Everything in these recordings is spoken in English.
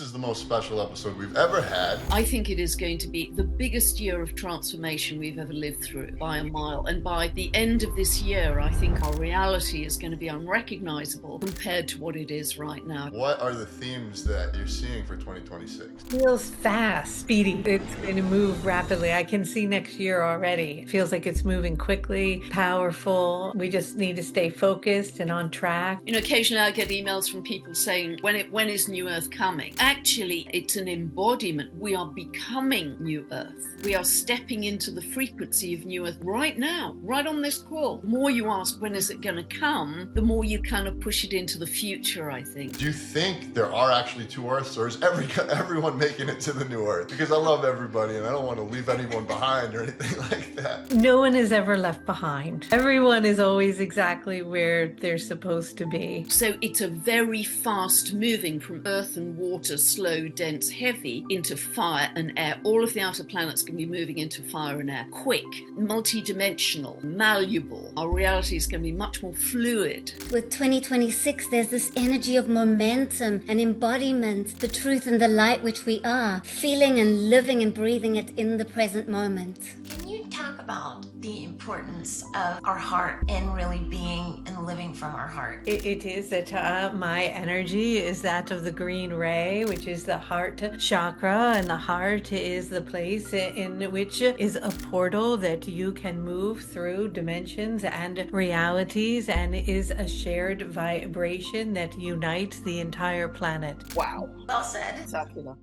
This is the most special episode we've ever had. I think it is going to be the biggest year of transformation we've ever lived through by a mile. And by the end of this year, I think our reality is going to be unrecognizable compared to what it is right now. What are the themes that you're seeing for 2026? Feels fast, speedy. It's going to move rapidly. I can see next year already. It feels like it's moving quickly, powerful. We just need to stay focused and on track. You know, occasionally I get emails from people saying, when is New Earth coming? Actually, it's an embodiment. We are becoming New Earth. We are stepping into the frequency of New Earth right now, right on this call. The more you ask, when is it going to come, the more you kind of push it into the future, I think. Do you think there are actually two Earths, or is everyone making it to the New Earth? Because I love everybody and I don't want to leave anyone behind or anything like that. No one is ever left behind. Everyone is always exactly where they're supposed to be. So it's a very fast moving from earth and water, slow, dense, heavy, into fire and air. All of the outer planets can be moving into fire and air. Quick, multi-dimensional, malleable. Our reality is going to be much more fluid. With 2026, there's this energy of momentum and embodiment, the truth and the light which we are, feeling and living and breathing it in the present moment. Can you talk about the importance of our heart and really being and living from our heart? It is that my energy is that of the green ray, which is the heart chakra, and the heart is the place in which is a portal that you can move through dimensions and realities, and is a shared vibration that unites the entire planet. Wow. Well said. Spectacular.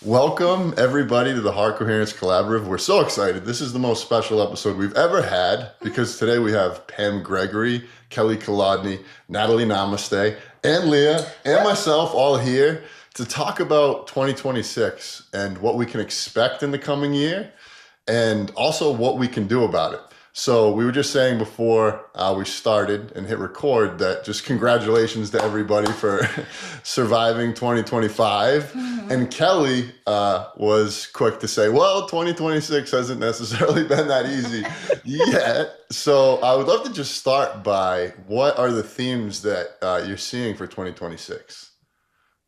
Welcome everybody to the Heart Coherence Collaborative. We're so excited. This is the most special episode we've ever had because today we have Pam Gregory, Kelly Kolodney, Natalie Namaste, and Leah, and myself all here to talk about 2026 and what we can expect in the coming year and also what we can do about it. So we were just saying before we started and hit record that just congratulations to everybody for surviving 2025. Mm-hmm. And Kelly was quick to say, well, 2026 hasn't necessarily been that easy yet. So I would love to just start by what are the themes that you're seeing for 2026?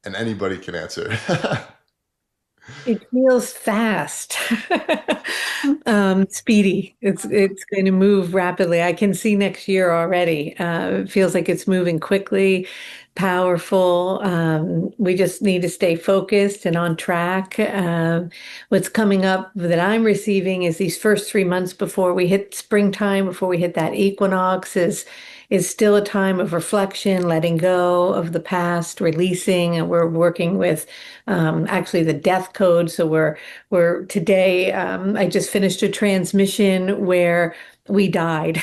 And anybody can answer. It feels fast, speedy. It's going to move rapidly. I can see next year already. It feels like it's moving quickly, powerful. We just need to stay focused and on track. What's coming up that I'm receiving is these first 3 months before we hit springtime, before we hit that equinox, is still a time of reflection, letting go of the past, releasing, and we're working with actually the death code. So we're today, I just finished a transmission where we died,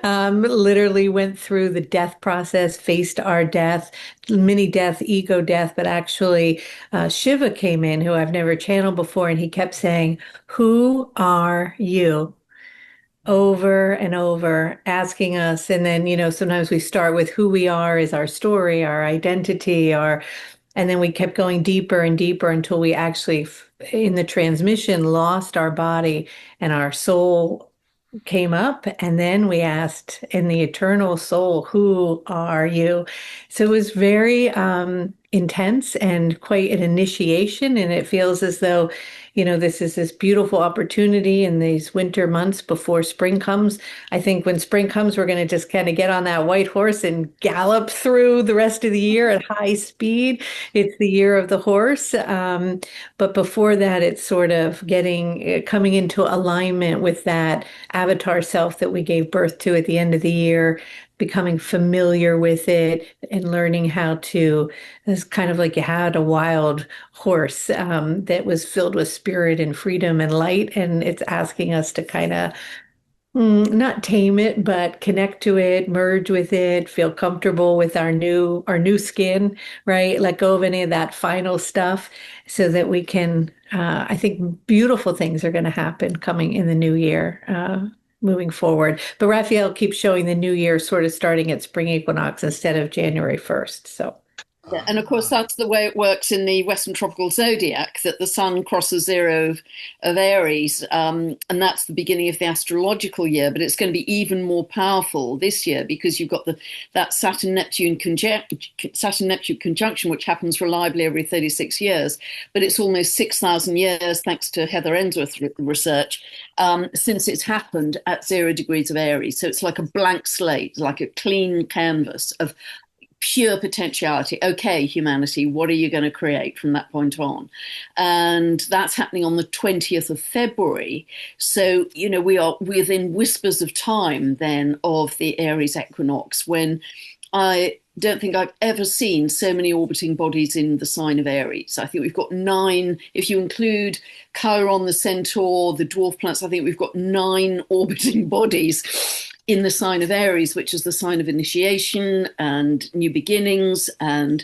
literally went through the death process, faced our death, mini death, ego death, but actually Shiva came in, who I've never channeled before, and he kept saying, "Who are you?" over and over, asking us. And then, sometimes we start with who we are is our story, our identity, and then we kept going deeper and deeper until we actually, in the transmission, lost our body and our soul came up. And then we asked in the eternal soul, who are you? So it was very intense and quite an initiation. And it feels as though, this is this beautiful opportunity in these winter months before spring comes. I think when spring comes, we're going to just kind of get on that white horse and gallop through the rest of the year at high speed. It's the year of the horse. But before that, it's sort of coming into alignment with that avatar self that we gave birth to at the end of the year, becoming familiar with it and learning how to, it's kind of like you had a wild horse that was filled with spirit and freedom and light. And it's asking us to kind of not tame it, but connect to it, merge with it, feel comfortable with our new skin, right? Let go of any of that final stuff so that we can, I think beautiful things are going to happen coming in the new year. Moving forward. But Raphael keeps showing the new year sort of starting at spring equinox instead of January 1st. So Yeah, and of course that's the way it works in the Western tropical zodiac, that the sun crosses zero of Aries, and that's the beginning of the astrological year. But it's going to be even more powerful this year because you've got that Saturn Neptune conjunction, which happens reliably every 36 years, but it's almost 6,000 years, thanks to Heather Ainsworth's research, since it's happened at 0 degrees of Aries. So it's like a blank slate, like a clean canvas of pure potentiality. Okay, humanity, what are you going to create from that point on? And that's happening on the 20th of February. So, we are within whispers of time then of the Aries equinox, when I don't think I've ever seen so many orbiting bodies in the sign of Aries. I think we've got 9, if you include Chiron, the Centaur, the dwarf planets, I think we've got 9 orbiting bodies in the sign of Aries, which is the sign of initiation and new beginnings and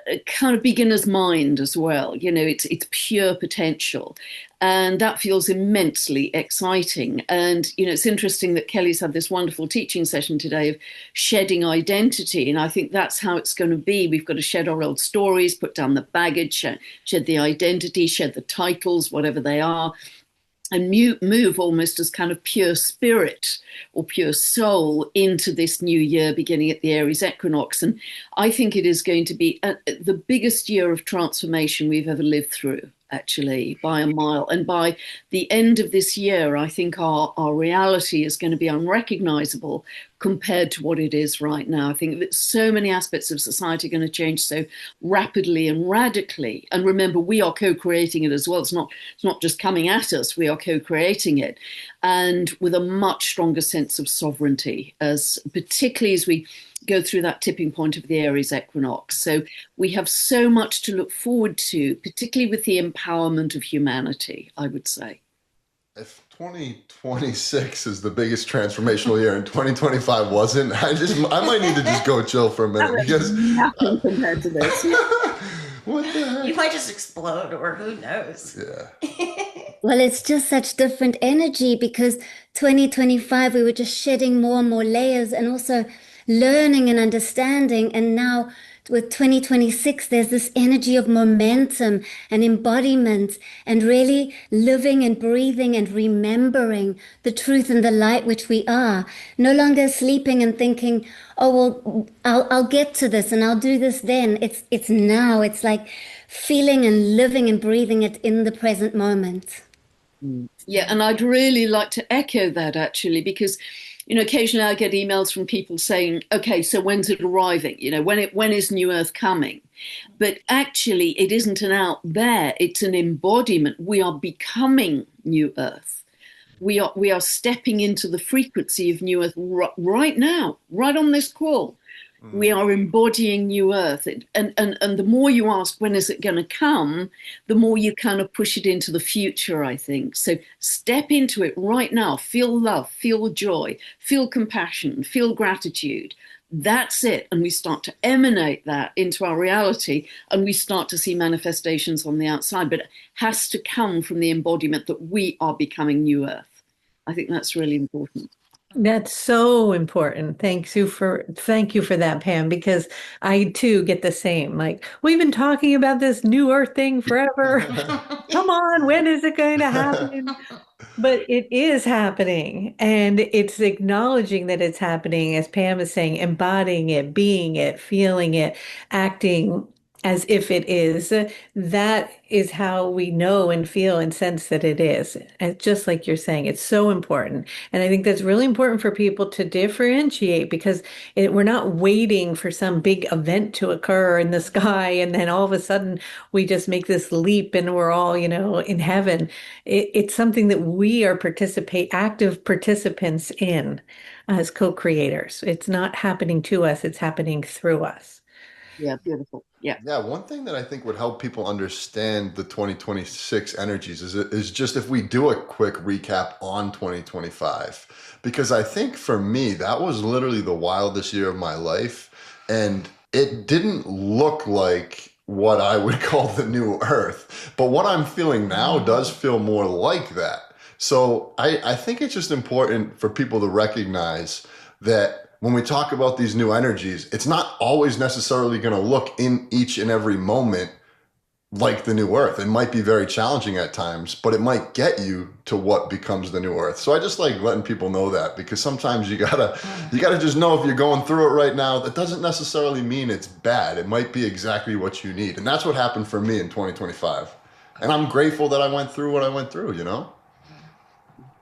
a kind of beginner's mind as well. It's pure potential. And that feels immensely exciting. And, it's interesting that Kelly's had this wonderful teaching session today of shedding identity. And I think that's how it's going to be. We've got to shed our old stories, put down the baggage, shed the identity, shed the titles, whatever they are, and move almost as kind of pure spirit or pure soul into this new year beginning at the Aries equinox. And I think it is going to be the biggest year of transformation we've ever lived through, actually, by a mile. And by the end of this year, I think our reality is going to be unrecognizable compared to what it is right now. I think that so many aspects of society are going to change so rapidly and radically. And remember, we are co-creating it as well. It's not just coming at us. We are co-creating it, and with a much stronger sense of sovereignty, particularly as we go through that tipping point of the Aries equinox. So we have so much to look forward to, particularly with the empowerment of humanity, I would say. If 2026 is the biggest transformational year and 2025 wasn't, I might need to just go chill for a minute, because nothing compared to this. What the heck? You might just explode, or who knows? Yeah. Well, it's just such different energy, because 2025, we were just shedding more and more layers and also learning and understanding. And now with 2026, there's this energy of momentum and embodiment and really living and breathing and remembering the truth and the light which we are. No longer sleeping and thinking, oh, well, I'll get to this and I'll do this then. It's now. It's like feeling and living and breathing it in the present moment. Yeah, and I'd really like to echo that, actually, because occasionally I get emails from people saying, okay, so when's it arriving? When is New Earth coming? But actually, it isn't an out there, it's an embodiment. We are becoming New Earth. We are stepping into the frequency of New Earth right now, right on this call. We are embodying New Earth. And the more you ask, when is it going to come, the more you kind of push it into the future, I think. So step into it right now. Feel love, feel joy, feel compassion, feel gratitude. That's it. And we start to emanate that into our reality, and we start to see manifestations on the outside. But it has to come from the embodiment that we are becoming New Earth. I think that's really important. That's so important. Thank you for that, Pam, because I too get the same. Like, we've been talking about this New Earth thing forever. Come on, when is it going to happen? But it is happening, and it's acknowledging that it's happening, as Pam is saying, embodying it, being it, feeling it, acting as if it is. That is how we know and feel and sense that it is. And just like you're saying, it's so important. And I think that's really important for people to differentiate, because we're not waiting for some big event to occur in the sky, and then all of a sudden we just make this leap and we're all, in heaven. It's something that we are active participants in as co-creators. It's not happening to us, it's happening through us. Yeah, beautiful. Yeah. Yeah, one thing that I think would help people understand the 2026 energies is just if we do a quick recap on 2025. Because I think for me, that was literally the wildest year of my life. And it didn't look like what I would call the new earth. But what I'm feeling now does feel more like that. So I think it's just important for people to recognize that when we talk about these new energies, it's not always necessarily going to look in each and every moment like the new earth. It might be very challenging at times, but it might get you to what becomes the new earth. So I just like letting people know that, because sometimes you gotta just know if you're going through it right now, that doesn't necessarily mean it's bad. It might be exactly what you need. And that's what happened for me in 2025. And I'm grateful that I went through what I went through, you know?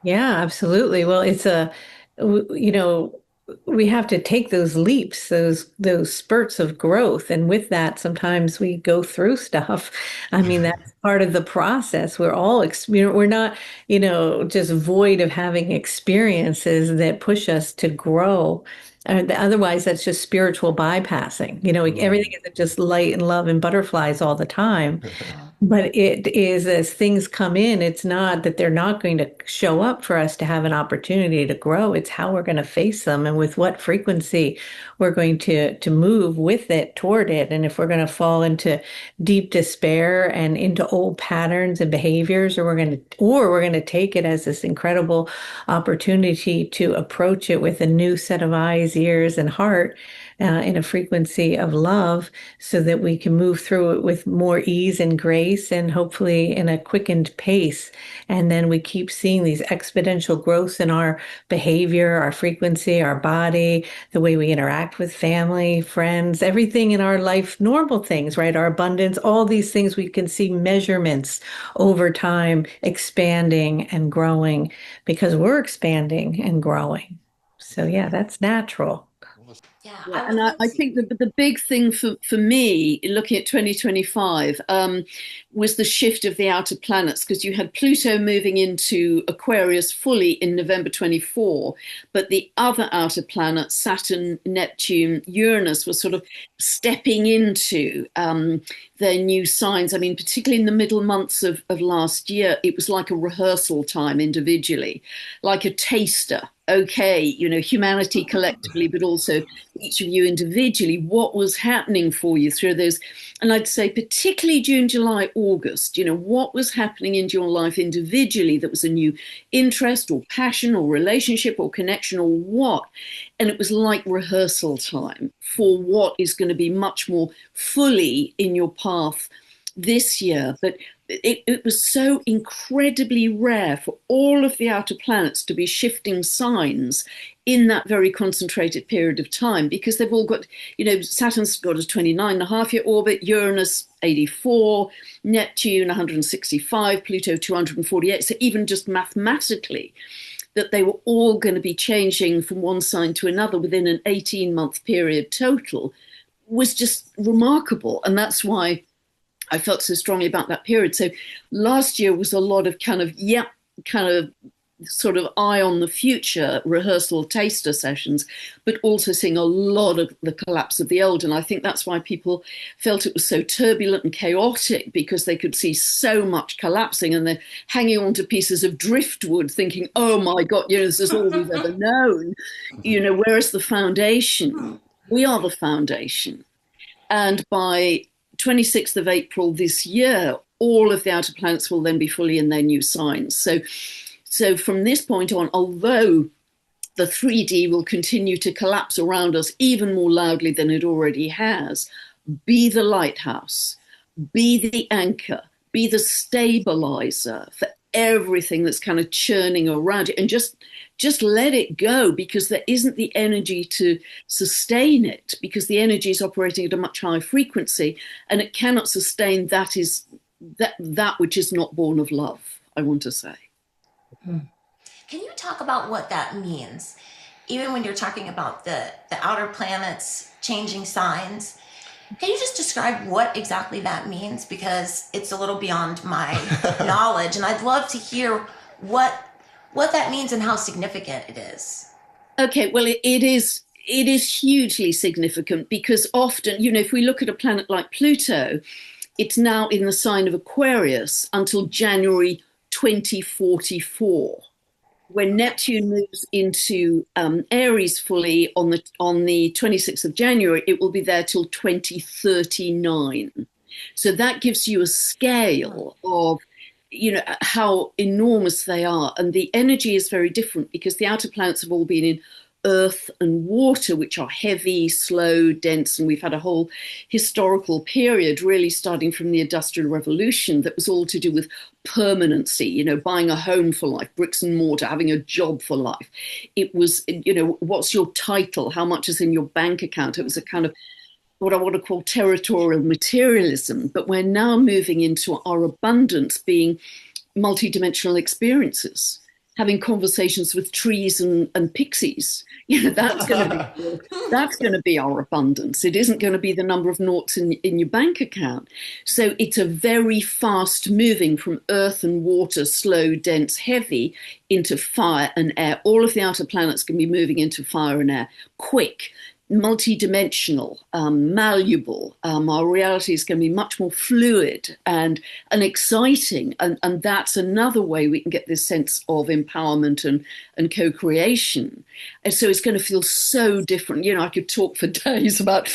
Yeah, absolutely. Well, you know, we have to take those leaps, those spurts of growth, and with that, sometimes we go through stuff. I mean, that's part of the process. We're not, just void of having experiences that push us to grow. Otherwise, that's just spiritual bypassing. Everything isn't just light and love and butterflies all the time. But it is, as things come in, it's not that they're not going to show up for us to have an opportunity to grow. It's how we're going to face them and with what frequency we're going to move with it, toward it. And if we're going to fall into deep despair and into old patterns and behaviors, or we're going to take it as this incredible opportunity to approach it with a new set of eyes, ears, and heart, in a frequency of love, so that we can move through it with more ease and grace, and hopefully in a quickened pace. And then we keep seeing these exponential growths in our behavior, our frequency, our body, the way we interact with family, friends, everything in our life, normal things, right? Our abundance, all these things, we can see measurements over time expanding and growing, because we're expanding and growing. So yeah, that's natural. Yeah, Yeah, I would and love I to. think that the big thing for me, looking at 2025, was the shift of the outer planets, because you had Pluto moving into Aquarius fully in November 24, but the other outer planets, Saturn, Neptune, Uranus, were sort of stepping into their new signs. I mean, particularly in the middle months of last year, it was like a rehearsal time individually, like a taster. Okay, humanity collectively, but also each of you individually, what was happening for you through those. And I'd say particularly June, July, August, what was happening in your life individually that was a new interest or passion or relationship or connection or what. And it was like rehearsal time for what is going to be much more fully in your path this year. But it was so incredibly rare for all of the outer planets to be shifting signs in that very concentrated period of time, because they've all got, Saturn's got a 29.5-year orbit, Uranus 84, Neptune 165, Pluto 248. So even just mathematically, that they were all going to be changing from one sign to another within an 18-month period total was just remarkable. And that's why I felt so strongly about that period. So last year was a lot of kind of sort of eye on the future rehearsal taster sessions, but also seeing a lot of the collapse of the old. And I think that's why people felt it was so turbulent and chaotic, because they could see so much collapsing and they're hanging on to pieces of driftwood thinking, oh my God, this is all we've ever known. Where's the foundation? We are the foundation. And by 26th of April this year, all of the outer planets will then be fully in their new signs. So from this point on, although the 3D will continue to collapse around us even more loudly than it already has, be the lighthouse, be the anchor, be the stabilizer for everything that's kind of churning around it, and just let it go, because there isn't the energy to sustain it, because the energy is operating at a much higher frequency, and it cannot sustain that which is not born of love, I want to say. Can you talk about what that means? Even when you're talking about the outer planets changing signs, can you just describe what exactly that means? Because it's a little beyond my knowledge, and I'd love to hear what that means and how significant it is. Okay, well, it is hugely significant, because often, if we look at a planet like Pluto, it's now in the sign of Aquarius until January 2044. When Neptune moves into Aries fully on the 26th of January, it will be there till 2039. So that gives you a scale of how enormous they are. And the energy is very different, because the outer planets have all been in earth and water, which are heavy, slow, dense. And we've had a whole historical period, really starting from the Industrial Revolution, that was all to do with permanency, you know, buying a home for life, bricks and mortar, having a job for life. It was, you know, what's your title? How much is in your bank account? It was a kind of what I want to call territorial materialism. But we're now moving into our abundance being multidimensional experiences, having conversations with trees and pixies. You know, that's going to be our abundance. It isn't going to be the number of noughts in your bank account. So it's a very fast moving from earth and water, slow, dense, heavy, into fire and air. All of the outer planets can be moving into fire and air, quick, multidimensional, malleable. Our reality is going to be much more fluid and exciting. And that's another way we can get this sense of empowerment and co-creation. And so it's going to feel so different. You know, I could talk for days about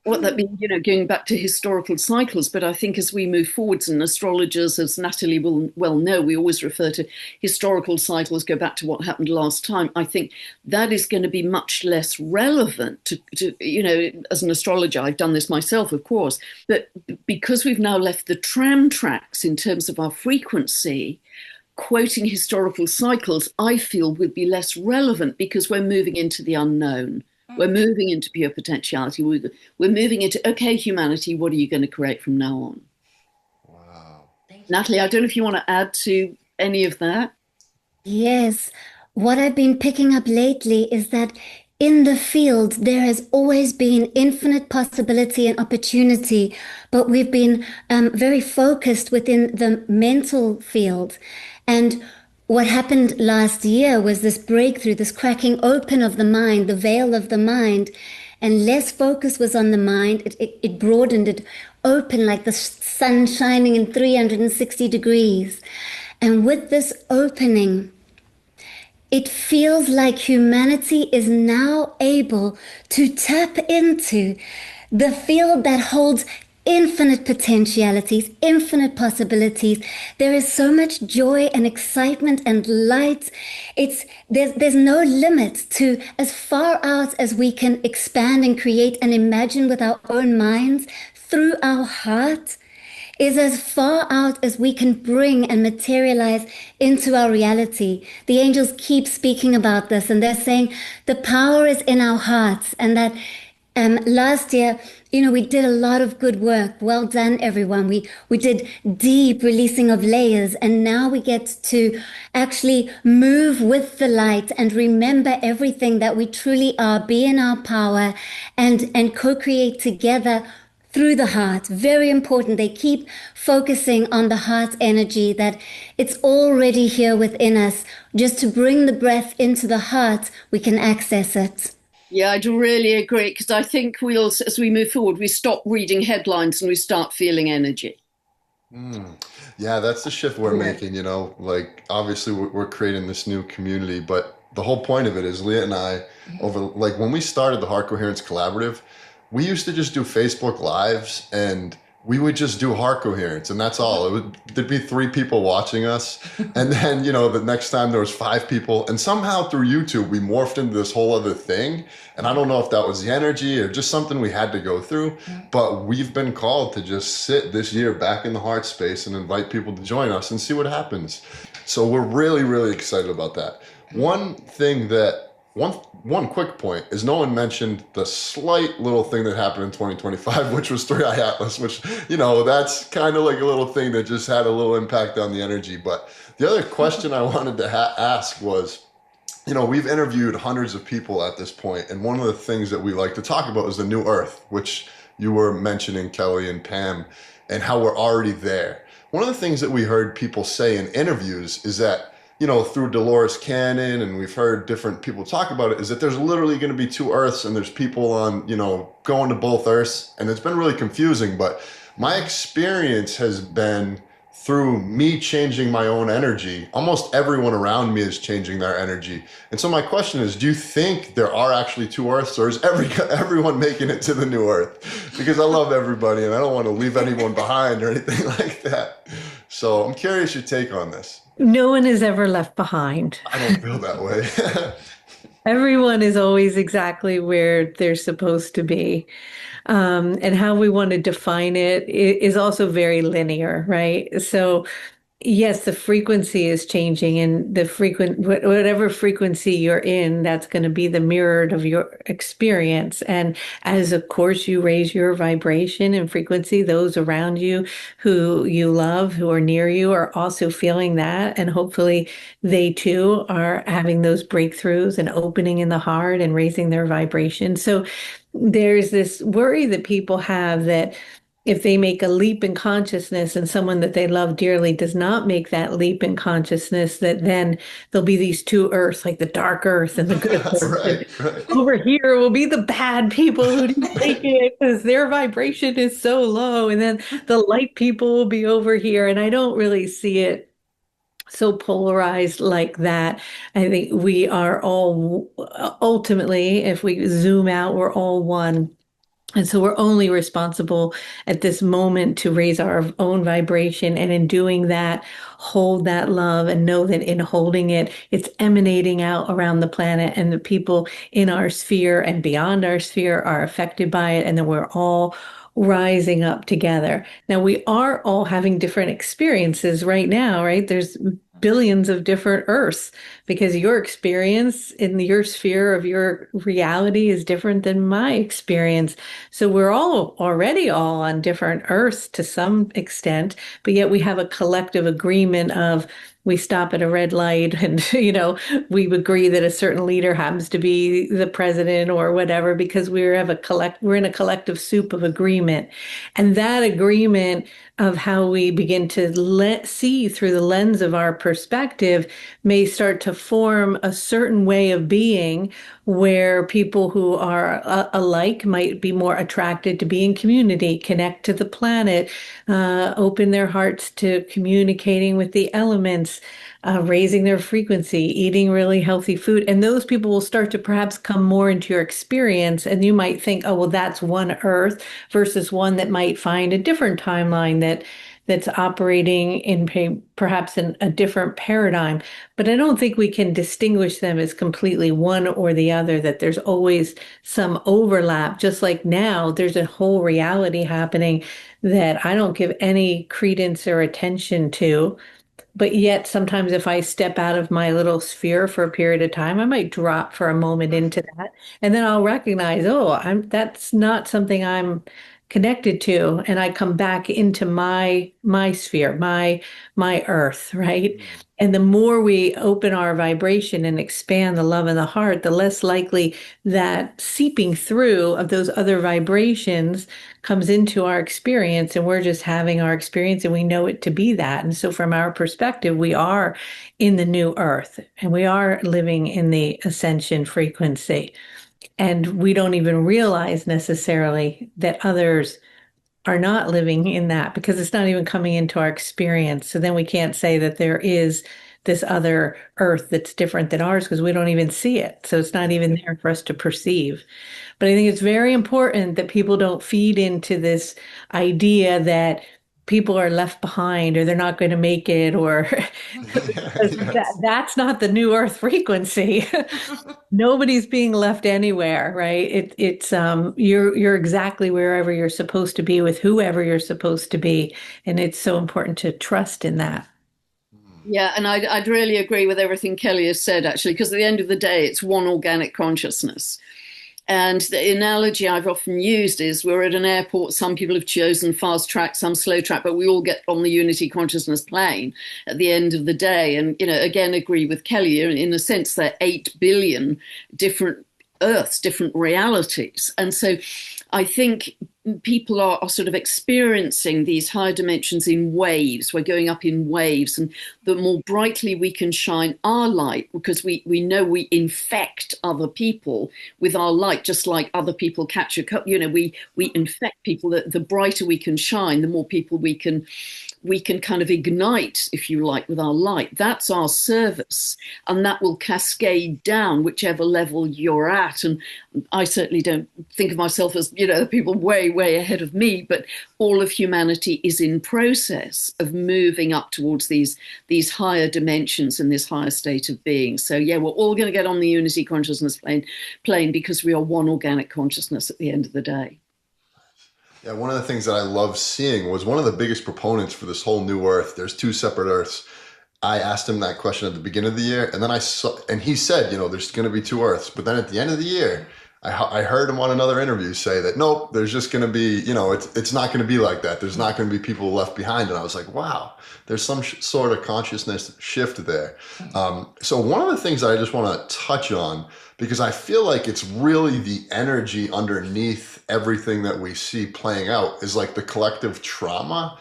what that means, you know, going back to historical cycles. But I think as we move forwards, and astrologers, as Natalie will well know, we always refer to historical cycles, go back to what happened last time. I think that is going to be much less relevant to, you know, as an astrologer, I've done this myself, of course, but because we've now left the tram tracks in terms of our frequency, quoting historical cycles, I feel would be less relevant because we're moving into the unknown. We're moving into pure potentiality. We're moving into, okay, humanity, what are you going to create from now on? Wow. Natalie, I don't know if you want to add to any of that. Yes. What I've been picking up lately is that in the field, there has always been infinite possibility and opportunity, but we've been very focused within the mental field. And what happened last year was this breakthrough, this cracking open of the mind, the veil of the mind, and less focus was on the mind. It broadened, it opened like the sun shining in 360 degrees. And with this opening, it feels like humanity is now able to tap into the field that holds infinite potentialities, infinite possibilities. There is so much joy and excitement and light. There's no limit to as far out as we can expand and create and imagine with our own minds through our heart is as far out as we can bring and materialize into our reality. The angels keep speaking about this, and they're saying the power is in our hearts, and that last year, you know, we did a lot of good work. Well done, everyone. We did deep releasing of layers, and now we get to actually move with the light and remember everything that we truly are, be in our power, and co-create together through the heart. Very important. They keep focusing on the heart energy, that it's already here within us. Just to bring the breath into the heart, we can access it. Yeah, I do really agree, because I think we'll, as we move forward, we stop reading headlines and we start feeling energy. Yeah, that's the shift we're making, you know, like obviously we're creating this new community, but the whole point of it is Leah and I over, like when we started the Heart Coherence Collaborative, we used to just do Facebook Lives and we would just do heart coherence and that's all. There'd be 3 people watching us. And then, you know, the next time there was 5 people, and somehow through YouTube, we morphed into this whole other thing. And I don't know if that was the energy or just something we had to go through, but we've been called to just sit this year back in the heart space and invite people to join us and see what happens. So we're really, really excited about that. One thing that One quick point is no one mentioned the slight little thing that happened in 2025, which was 3i Atlas, which, you know, that's kind of like a little thing that just had a little impact on the energy. But the other question I wanted to ask was, you know, we've interviewed hundreds of people at this point, and one of the things that we like to talk about is the new Earth, which you were mentioning, Kelly and Pam, and how we're already there. One of the things that we heard people say in interviews is that, you know, through Dolores Cannon, and we've heard different people talk about it, is that there's literally going to be 2 Earths and there's people on, you know, going to both Earths. And it's been really confusing, but my experience has been through me changing my own energy. Almost everyone around me is changing their energy. And so my question is, do you think there are actually 2 Earths, or is everyone making it to the new Earth? Because I love everybody and I don't want to leave anyone behind or anything like that. So I'm curious your take on this. No one is ever left behind. I don't feel that way. Everyone is always exactly where they're supposed to be. And how we want to define it is also very linear, right? So yes, the frequency is changing, and whatever frequency you're in, that's going to be the mirrored of your experience. And as of course you raise your vibration and frequency, those around you who you love, who are near you, are also feeling that. And hopefully they too are having those breakthroughs and opening in the heart and raising their vibration. So there's this worry that people have that if they make a leap in consciousness and someone that they love dearly does not make that leap in consciousness, that then there'll be these two earths, like the dark earth and the good earth. Right. Over here will be the bad people who didn't make it because their vibration is so low. And then the light people will be over here. And I don't really see it so polarized like that. I think we are all, ultimately, if we zoom out, we're all one. And so we're only responsible at this moment to raise our own vibration. And in doing that, hold that love and know that in holding it, it's emanating out around the planet, and the people in our sphere and beyond our sphere are affected by it. And then we're all rising up together. Now, we are all having different experiences right now, right? There's billions of different Earths because your experience in your sphere of your reality is different than my experience. So we're all already all on different Earths to some extent, but yet we have a collective agreement of we stop at a red light and, we agree that a certain leader happens to be the president or whatever, because we're in a collective soup of agreement. And that agreement of how we begin to see through the lens of our perspective may start to form a certain way of being where people who are alike might be more attracted to be in community, connect to the planet, open their hearts to communicating with the elements, raising their frequency, eating really healthy food. And those people will start to perhaps come more into your experience. And you might think, oh, well, that's one Earth versus one that might find a different timeline that's operating in perhaps in a different paradigm. But I don't think we can distinguish them as completely one or the other, that there's always some overlap. Just like now, there's a whole reality happening that I don't give any credence or attention to. But yet, sometimes if I step out of my little sphere for a period of time, I might drop for a moment into that, and then I'll recognize, oh, that's not something I'm connected to, and I come back into my sphere, my Earth, right? And the more we open our vibration and expand the love in the heart, the less likely that seeping through of those other vibrations comes into our experience, and we're just having our experience and we know it to be that. And so from our perspective, we are in the new Earth and we are living in the ascension frequency. And we don't even realize necessarily that others are not living in that because it's not even coming into our experience. So then we can't say that there is this other Earth that's different than ours because we don't even see it. So it's not even there for us to perceive. But I think it's very important that people don't feed into this idea that people are left behind or they're not going to make it, or that's not the new Earth frequency. Nobody's being left anywhere, right? It's you're exactly wherever you're supposed to be with whoever you're supposed to be, and it's so important to trust in that. Yeah, and I'd really agree with everything Kelly has said, actually, because at the end of the day, it's one organic consciousness. And the analogy I've often used is we're at an airport. Some people have chosen fast track, some slow track, but we all get on the unity consciousness plane at the end of the day. And, again, agree with Kelly, in a sense, there are 8 billion different Earths, different realities. And so I think people are sort of experiencing these higher dimensions in waves. We're going up in waves, and the more brightly we can shine our light, because we know we infect other people with our light, just like other people catch a cup. We infect people. The brighter we can shine, the more people we can kind of ignite, if you like, with our light. That's our service, and that will cascade down whichever level you're at. And I certainly don't think of myself as, the people way way ahead of me, but all of humanity is in process of moving up towards these higher dimensions and this higher state of being. So yeah, we're all going to get on the unity consciousness plane because we are one organic consciousness at the end of the day. Yeah, one of the things that I love seeing was one of the biggest proponents for this whole new earth. There's two separate earths. I asked him that question at the beginning of the year, and then and he said, there's going to be two earths. But then at the end of the year, I heard him on another interview say that, nope, there's just going to be, it's not going to be like that. There's not going to be people left behind. And I was like, wow, there's some sort of consciousness shift there. So one of the things that I just want to touch on, because I feel like it's really the energy underneath everything that we see playing out, is like the collective trauma,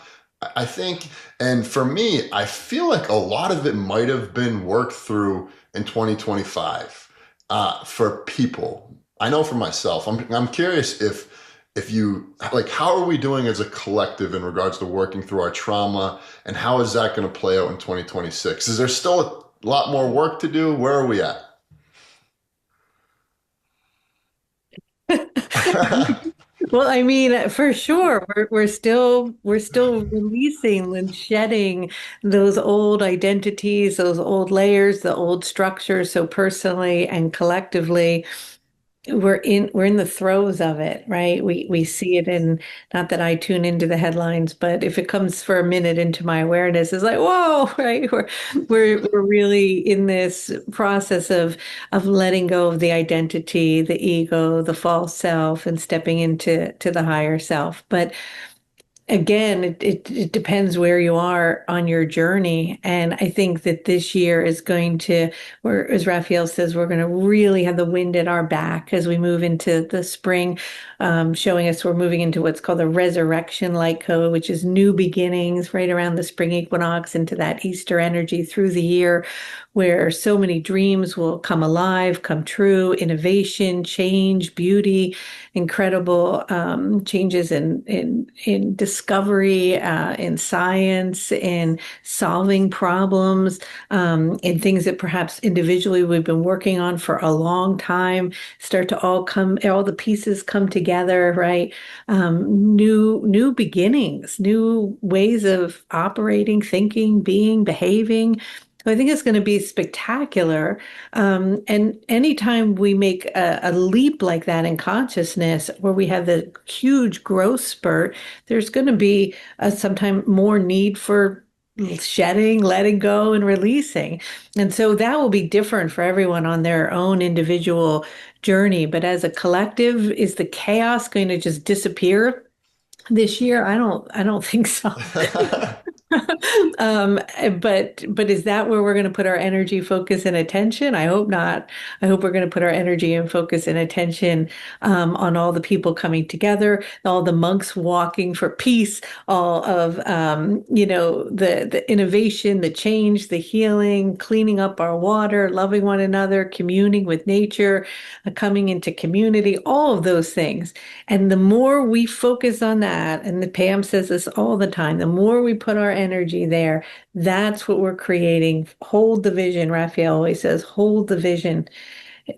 I think. And for me, I feel like a lot of it might have been worked through in 2025 for people. I know for myself, I'm curious if you, like, how are we doing as a collective in regards to working through our trauma, and how is that going to play out in 2026? Is there still a lot more work to do? Where are we at? Well, I mean, for sure, we're still releasing and shedding those old identities, those old layers, the old structures. So personally and collectively, we're in the throes of it, right? We see it in, not that I tune into the headlines, but if it comes for a minute into my awareness, it's like, whoa, right? We're really in this process of letting go of the identity, the ego, the false self, and stepping into the higher self. But again, it depends where you are on your journey. And I think that this year is going to, where, as Raphael says, we're going to really have the wind at our back as we move into the spring, showing us we're moving into what's called the resurrection light code, which is new beginnings right around the spring equinox, into that Easter energy through the year, where so many dreams will come alive, come true, innovation, change, beauty, incredible changes in discovery, in science, in solving problems, in things that perhaps individually we've been working on for a long time, start to all the pieces come together, right? New beginnings, new ways of operating, thinking, being, behaving. So I think it's going to be spectacular. And anytime we make a leap like that in consciousness, where we have the huge growth spurt, there's going to be sometime more need for shedding, letting go, and releasing. And so that will be different for everyone on their own individual journey. But as a collective, is the chaos going to just disappear this year? I don't think so. But is that where we're going to put our energy, focus, and attention? I hope not. I hope we're going to put our energy and focus and attention on all the people coming together, all the monks walking for peace, all of the innovation, the change, the healing, cleaning up our water, loving one another, communing with nature, coming into community, all of those things. And the more we focus on that, and Pam says this all the time, the more we put our energy there, that's what we're creating. Hold the vision. Raphael always says, hold the vision.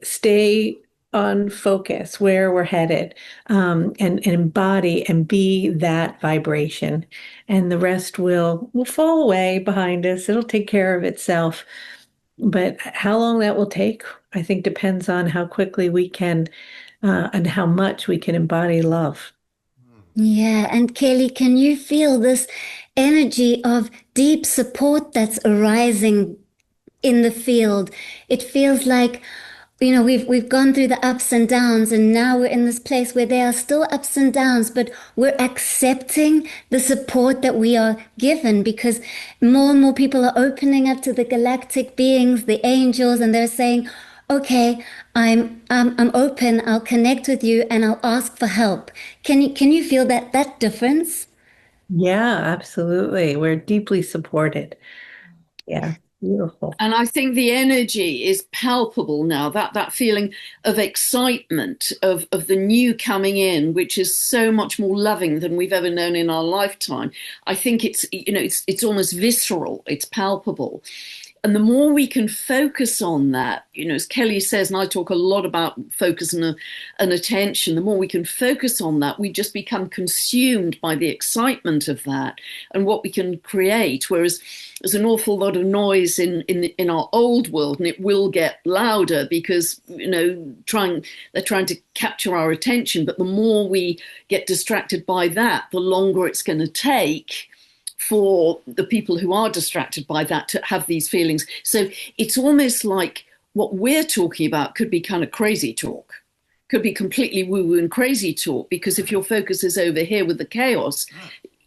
Stay on focus where we're headed, and embody and be that vibration. And the rest will fall away behind us. It'll take care of itself. But how long that will take, I think, depends on how quickly we can and how much we can embody love. Yeah, and Kelly, can you feel this energy of deep support that's arising in the field? It feels like, we've gone through the ups and downs, and now we're in this place where there are still ups and downs, but we're accepting the support that we are given, because more and more people are opening up to the galactic beings, the angels, and they're saying, okay, I'm open, I'll connect with you, and I'll ask for help. Can you feel that difference? Yeah, absolutely. We're deeply supported. Yeah, beautiful. And I think the energy is palpable now, that feeling of excitement of the new coming in, which is so much more loving than we've ever known in our lifetime. I think it's almost visceral, it's palpable. And the more we can focus on that, as Kelly says, and I talk a lot about focus and attention, the more we can focus on that, we just become consumed by the excitement of that and what we can create. Whereas there's an awful lot of noise in our old world, and it will get louder because, they're trying to capture our attention. But the more we get distracted by that, the longer it's going to take for the people who are distracted by that to have these feelings. So it's almost like what we're talking about could be kind of crazy talk, could be completely woo-woo and crazy talk, because if your focus is over here with the chaos,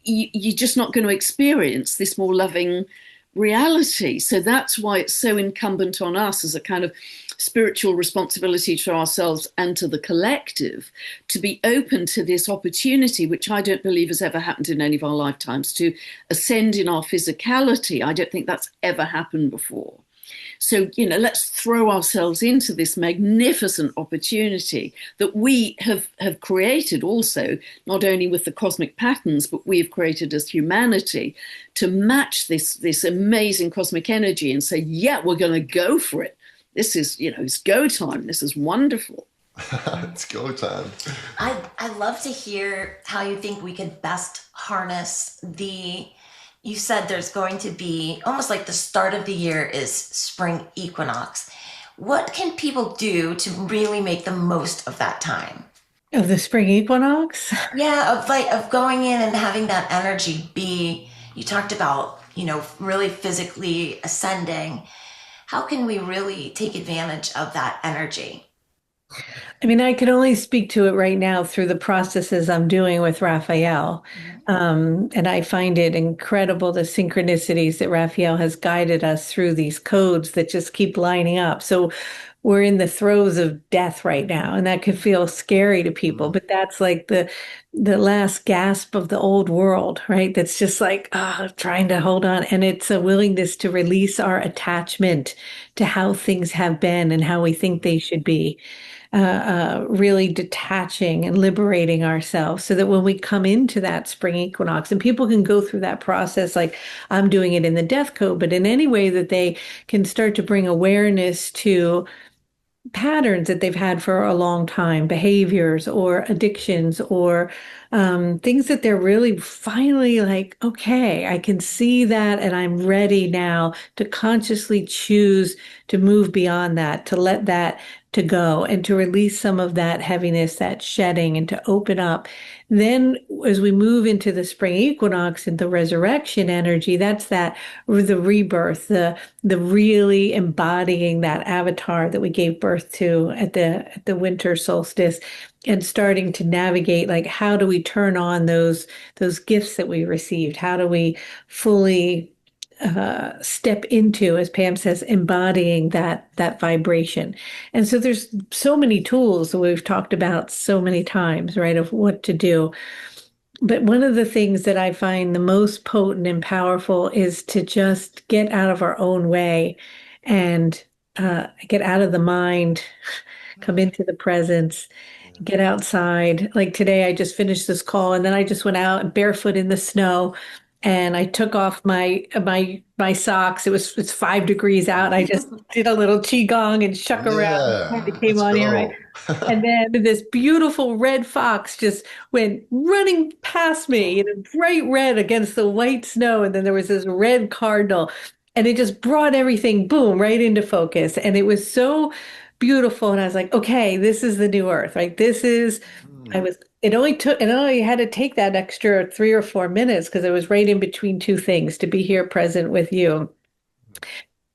you're just not going to experience this more loving reality. So that's why it's so incumbent on us as a kind of spiritual responsibility to ourselves and to the collective to be open to this opportunity, which I don't believe has ever happened in any of our lifetimes, to ascend in our physicality. I don't think that's ever happened before. So, let's throw ourselves into this magnificent opportunity that we have created also, not only with the cosmic patterns, but we have created as humanity to match this amazing cosmic energy and say, yeah, we're going to go for it. This is, it's go time. This is wonderful. It's go time. I love to hear how you think we could best harness you said there's going to be almost like the start of the year is spring equinox. What can people do to really make the most of that time? Of the spring equinox? Yeah, of going in and having that energy you talked about, really physically ascending. How can we really take advantage of that energy? I mean, I can only speak to it right now through the processes I'm doing with Raphael. And I find it incredible, the synchronicities that Raphael has guided us through, these codes that just keep lining up. So we're in the throes of death right now, and that could feel scary to people, but that's like the last gasp of the old world, right? That's just like trying to hold on. And it's a willingness to release our attachment to how things have been and how we think they should be. Really detaching and liberating ourselves so that when we come into that spring equinox, and people can go through that process, like I'm doing it in the death code, but in any way that they can start to bring awareness to patterns that they've had for a long time, behaviors or addictions or things that they're really finally like, okay, I can see that and I'm ready now to consciously choose to move beyond that, to let that to go and to release some of that heaviness, that shedding, and to open up. Then as we move into the spring equinox and the resurrection energy, that's the rebirth, the really embodying that avatar that we gave birth to at the winter solstice, and starting to navigate, like, how do we turn on those gifts that we received? How do we fully step into, as Pam says, embodying that vibration? And so there's so many tools that we've talked about so many times, right, of what to do. But one of the things that I find the most potent and powerful is to just get out of our own way and get out of the mind, come into the presence, get outside. Like today, I just finished this call and then I just went out barefoot in the snow and I took off my socks. It's 5 degrees out. I just did a little qigong and shook around. And it came on here, right? And then this beautiful red fox just went running past me in a bright red against the white snow. And then there was this red cardinal, and it just brought everything, boom, right into focus. And it was so beautiful. And I was like, okay, this is the new earth, right? It only had to take that extra 3 or 4 minutes because it was right in between two things to be here present with you.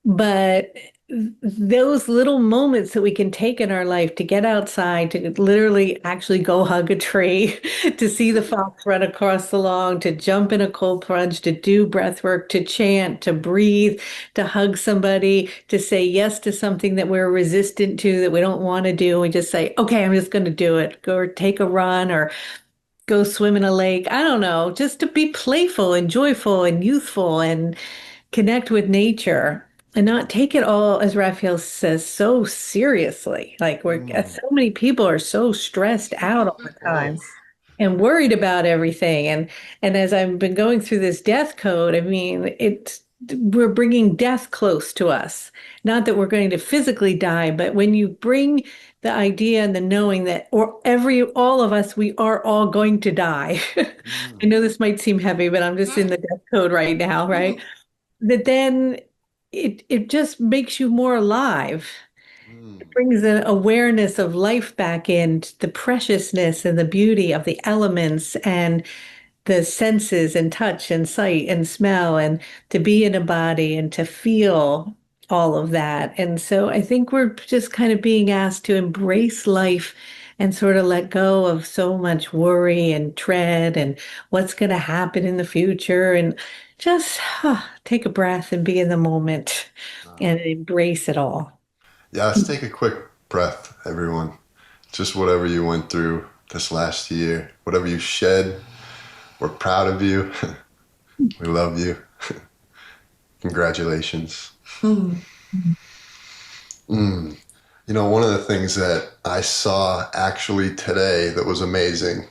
But those little moments that we can take in our life to get outside, to literally actually go hug a tree, to see the fox run across the lawn, to jump in a cold plunge, to do breath work, to chant, to breathe, to hug somebody, to say yes to something that we're resistant to, that we don't want to do. We just say, okay, I'm just going to do it. Go or take a run or go swim in a lake. I don't know, just to be playful and joyful and youthful and connect with nature. And not take it all, as Raphael says, so seriously. Like so many people are so stressed out all the time and worried about everything. And as I've been going through this death code, I mean, we're bringing death close to us. Not that we're going to physically die, but when you bring the idea and the knowing that, all of us, we are all going to die. I know this might seem heavy, but I'm just in the death code right now, right? That then it just makes you more alive. It brings an awareness of life back in, the preciousness and the beauty of the elements and the senses and touch and sight and smell, and to be in a body and to feel all of that. And so I think we're just kind of being asked to embrace life and sort of let go of so much worry and dread and what's going to happen in the future, and just take a breath and be in the moment and embrace it all. Yeah, let's take a quick breath, everyone. Just whatever you went through this last year, whatever you shed, we're proud of you. We love you. Congratulations. You know, one of the things that I saw actually today that was amazing,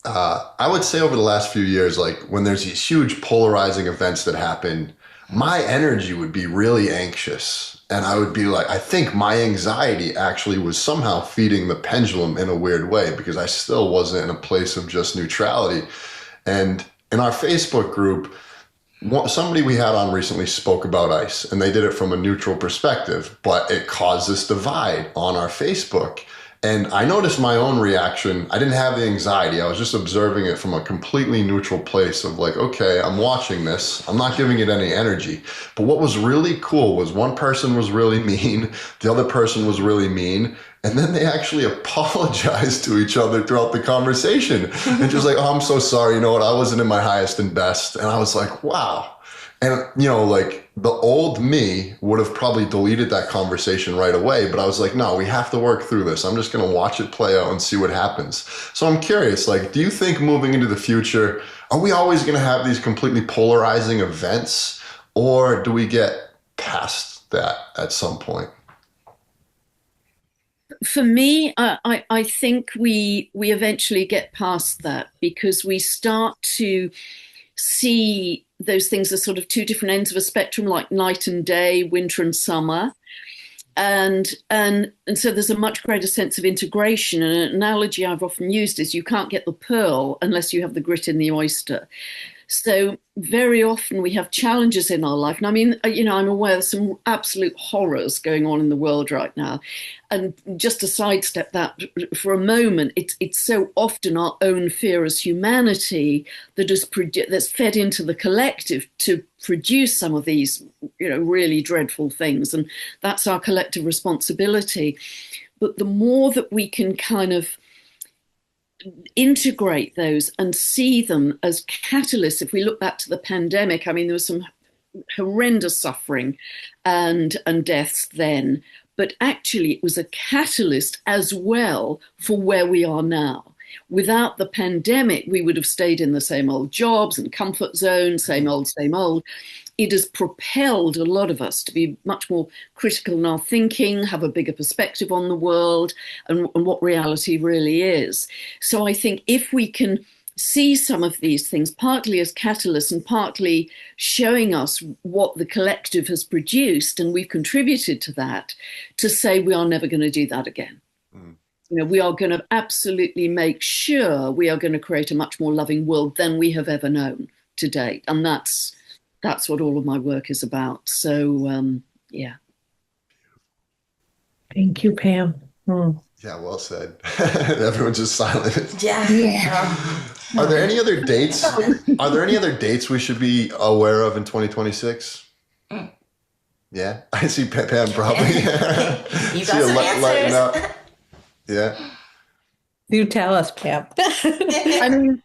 I would say over the last few years, like when there's these huge polarizing events that happen, my energy would be really anxious. And I would be like, I think my anxiety actually was somehow feeding the pendulum in a weird way, because I still wasn't in a place of just neutrality. And in our Facebook group, somebody we had on recently spoke about ice, and they did it from a neutral perspective, but it caused this divide on our Facebook. And I noticed my own reaction. I didn't have the anxiety. I was just observing it from a completely neutral place of like, okay, I'm watching this. I'm not giving it any energy. But what was really cool was one person was really mean. The other person was really mean. And then they actually apologized to each other throughout the conversation. And just like, oh, I'm so sorry. You know what? I wasn't in my highest and best. And I was like, wow. And, you know, like the old me would have probably deleted that conversation right away. But I was like, no, we have to work through this. I'm just going to watch it play out and see what happens. So I'm curious, like, do you think moving into the future, are we always going to have these completely polarizing events, or do we get past that at some point? For me, I think we eventually get past that, because we start to see those things as sort of two different ends of a spectrum, like night and day, winter and summer. And so there's a much greater sense of integration. And an analogy I've often used is you can't get the pearl unless you have the grit in the oyster. So very often we have challenges in our life. And I mean, you know, I'm aware of some absolute horrors going on in the world right now. And just to sidestep that for a moment, it's so often our own fear as humanity that's fed into the collective to produce some of these, you know, really dreadful things. And that's our collective responsibility. But the more that we can kind of integrate those and see them as catalysts. If we look back to the pandemic, I mean, there was some horrendous suffering and deaths then, but actually it was a catalyst as well for where we are now. Without the pandemic, we would have stayed in the same old jobs and comfort zones, same old, same old. It has propelled a lot of us to be much more critical in our thinking, have a bigger perspective on the world and what reality really is. So I think if we can see some of these things, partly as catalysts and partly showing us what the collective has produced, and we've contributed to that, to say we are never going to do that again. You know, we are going to absolutely make sure we are going to create a much more loving world than we have ever known to date. And that's what all of my work is about. So, yeah. Thank you, Pam. Yeah, well said. Everyone's just silent. Yeah. Are there any other dates? Are there any other dates we should be aware of in 2026? Yeah, I see Pam probably. You got some answers. Up. Yeah. You tell us, Pam. I mean,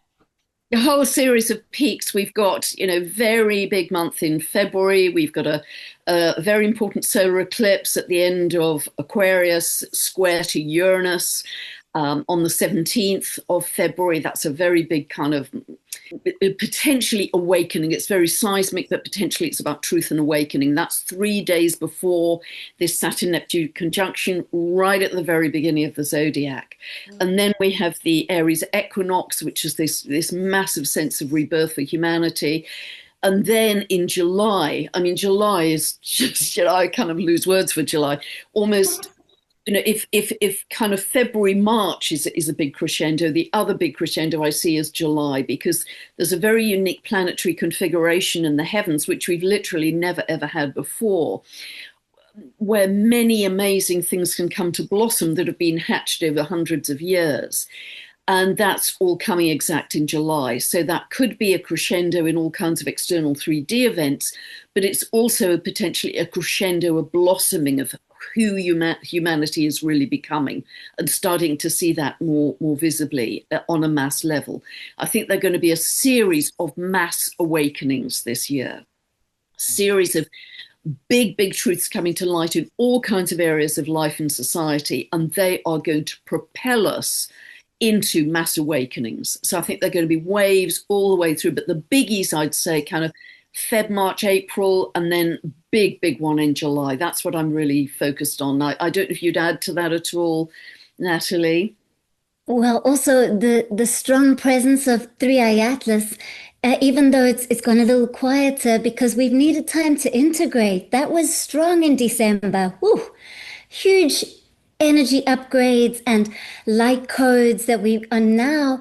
a whole series of peaks. We've got, you know, very big month in February. We've got a very important solar eclipse at the end of Aquarius, square to Uranus, on the 17th of February. That's a very big kind of potentially awakening. It's very seismic, but potentially it's about truth and awakening. That's 3 days before this Saturn-Neptune conjunction, right at the very beginning of the zodiac. And then we have the Aries equinox, which is this massive sense of rebirth for humanity. And then in July, I mean, July is just, I kind of lose words for July. Almost, if kind of February, March is a big crescendo, the other big crescendo I see is July, because there's a very unique planetary configuration in the heavens, which we've literally never ever had before, where many amazing things can come to blossom that have been hatched over hundreds of years. And that's all coming exact in July. So that could be a crescendo in all kinds of external 3D events, but it's also potentially a crescendo, a blossoming of who humanity is really becoming, and starting to see that more visibly on a mass level. I think there are going to be a series of mass awakenings this year, series of big truths coming to light in all kinds of areas of life and society, and they are going to propel us into mass awakenings. So I think they're going to be waves all the way through, but the biggies, I'd say, kind of Feb, March, April, and then big one in July. That's what I'm really focused on. I don't know if you'd add to that at all, Natalie. Well, also the strong presence of Three Eye Atlas, even though it's gone a little quieter because we've needed time to integrate. That was strong in December. Woo! Huge energy upgrades and light codes that we are now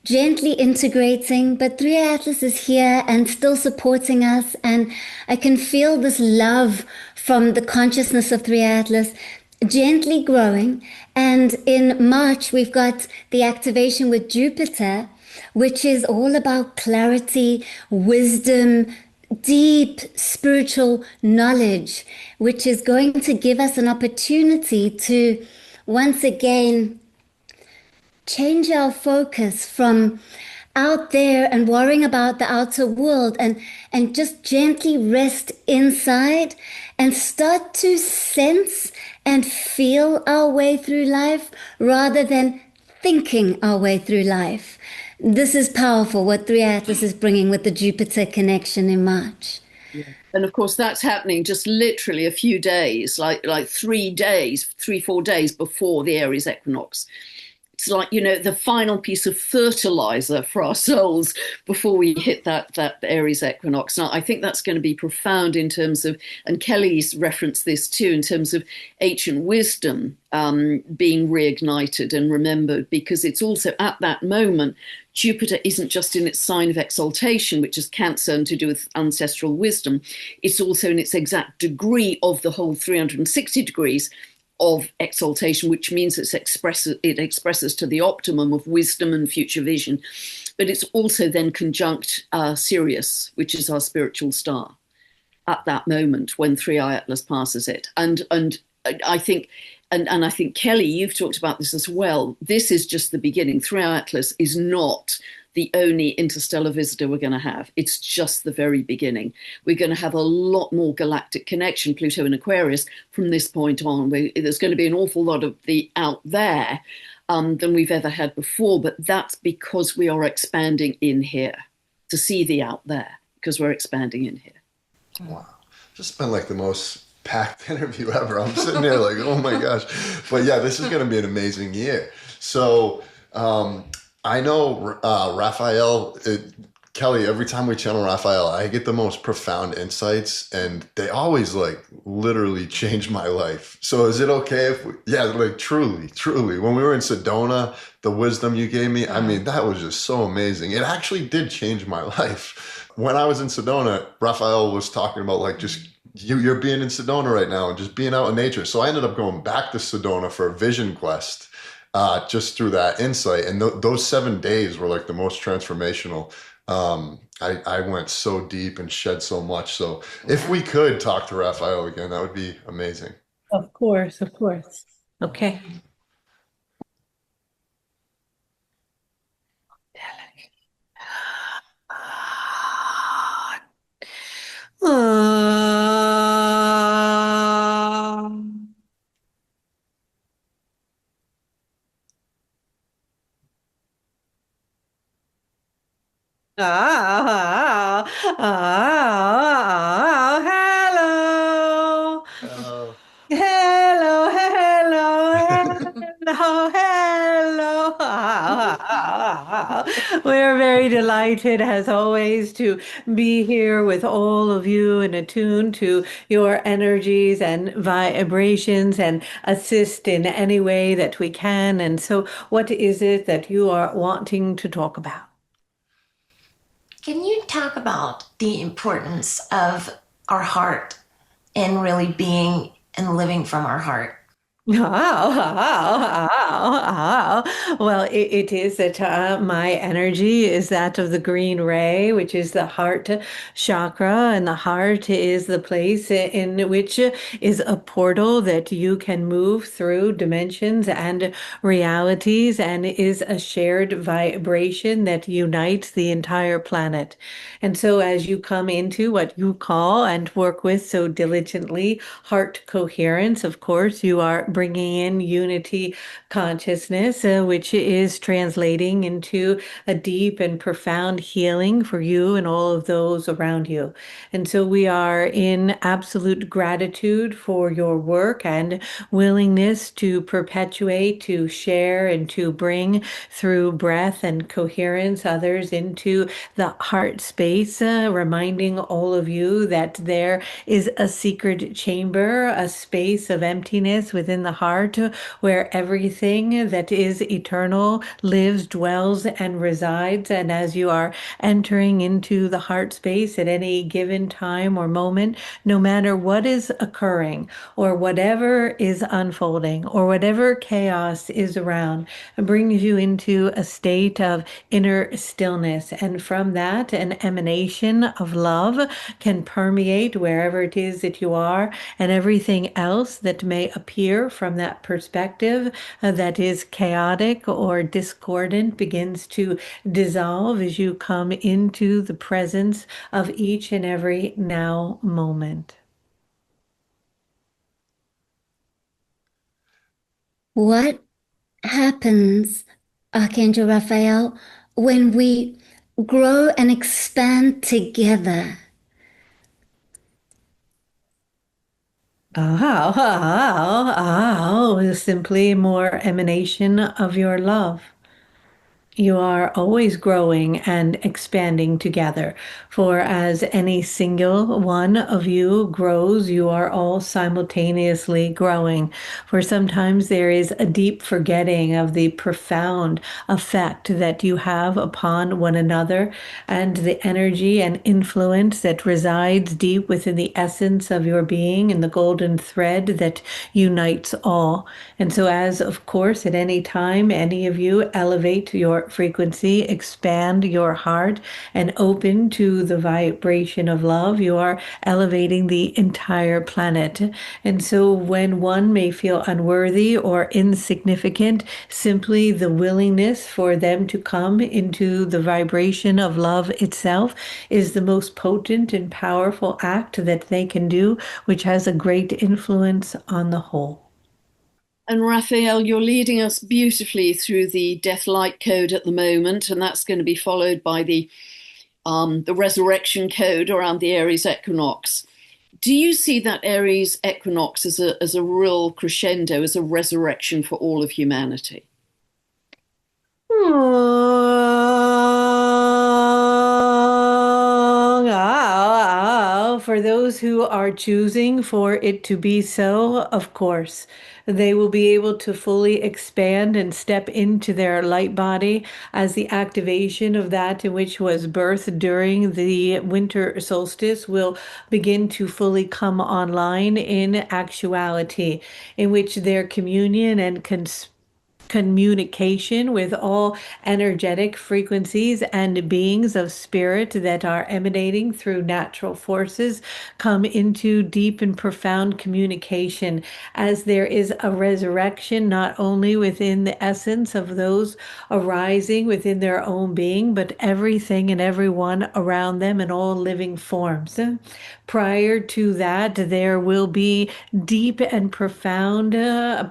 gently integrating, but Three Eye Atlas is here and still supporting us, and I can feel this love from the consciousness of Three Eye Atlas gently growing. And in March we've got the activation with Jupiter, which is all about clarity, wisdom, deep spiritual knowledge, which is going to give us an opportunity to once again change our focus from out there and worrying about the outer world, and just gently rest inside and start to sense and feel our way through life rather than thinking our way through life. This is powerful, what Three Atlas is bringing with the Jupiter connection in March. And of course, that's happening just literally a few days, like 4 days before the Aries equinox. It's like, the final piece of fertilizer for our souls before we hit that Aries equinox. Now, I think that's going to be profound in terms of, and Kelly's referenced this too, in terms of ancient wisdom being reignited and remembered, because it's also at that moment, Jupiter isn't just in its sign of exaltation, which is Cancer and to do with ancestral wisdom. It's also in its exact degree of the whole 360 degrees of exaltation, which means it expresses to the optimum of wisdom and future vision. But it's also then conjunct Sirius, which is our spiritual star, at that moment when Three Eye Atlas passes it. And I think, and I think, Kelly, you've talked about this as well. This is just the beginning. Three Eye Atlas is not the only interstellar visitor we're going to have. It's just the very beginning. We're going to have a lot more galactic connection, Pluto and Aquarius, from this point on. There's going to be an awful lot of the out there than we've ever had before, but that's because we are expanding in here to see the out there, because we're expanding in here. Wow. Just been like the most packed interview ever. I'm sitting there like, oh my gosh. But yeah, this is going to be an amazing year. So, I know Raphael, Kelly, every time we channel Raphael, I get the most profound insights, and they always like literally change my life. So is it okay if like truly, when we were in Sedona, the wisdom you gave me, I mean, that was just so amazing. It actually did change my life. When I was in Sedona, Raphael was talking about like just you're being in Sedona right now and just being out in nature. So I ended up going back to Sedona for a vision quest. Just through that insight. And those 7 days were like the most transformational. I went so deep and shed so much. So if we could talk to Raphael again, that would be amazing. Of course. Okay. Hello. Hello. We're very delighted, as always, to be here with all of you and attune to your energies and vibrations and assist in any way that we can. And so, what is it that you are wanting to talk about? Can you talk about the importance of our heart and really being and living from our heart? Well, it is that my energy is that of the green ray, which is the heart chakra, and the heart is the place in which is a portal that you can move through dimensions and realities, and is a shared vibration that unites the entire planet. And so, as you come into what you call and work with so diligently, heart coherence, of course, you are bringing in unity consciousness, which is translating into a deep and profound healing for you and all of those around you. And so we are in absolute gratitude for your work and willingness to perpetuate, to share, and to bring through breath and coherence others into the heart space, reminding all of you that there is a secret chamber, a space of emptiness within the heart where everything that is eternal lives, dwells, and resides. And as you are entering into the heart space at any given time or moment, no matter what is occurring or whatever is unfolding or whatever chaos is around, it brings you into a state of inner stillness. And from that, an emanation of love can permeate wherever it is that you are, and everything else that may appear from that perspective that is chaotic or discordant begins to dissolve as you come into the presence of each and every now moment. What happens, Archangel Raphael, when we grow and expand together? Simply more emanation of your love. You are always growing and expanding together. For as any single one of you grows, you are all simultaneously growing. For sometimes there is a deep forgetting of the profound effect that you have upon one another and the energy and influence that resides deep within the essence of your being and the golden thread that unites all. And so, as of course, at any time, any of you elevate your frequency, expand your heart, and open to the vibration of love, you are elevating the entire planet. And so when one may feel unworthy or insignificant, simply the willingness for them to come into the vibration of love itself is the most potent and powerful act that they can do, which has a great influence on the whole. And Raphael, you're leading us beautifully through the Death Light Code at the moment, and that's going to be followed by the Resurrection Code around the Aries equinox. Do you see that Aries equinox as a real crescendo, as a resurrection for all of humanity? For those who are choosing for it to be so, of course, they will be able to fully expand and step into their light body as the activation of that in which was birthed during the winter solstice will begin to fully come online in actuality, in which their communion and communication with all energetic frequencies and beings of spirit that are emanating through natural forces come into deep and profound communication, as there is a resurrection not only within the essence of those arising within their own being, but everything and everyone around them in all living forms. Prior to that, there will be deep and profound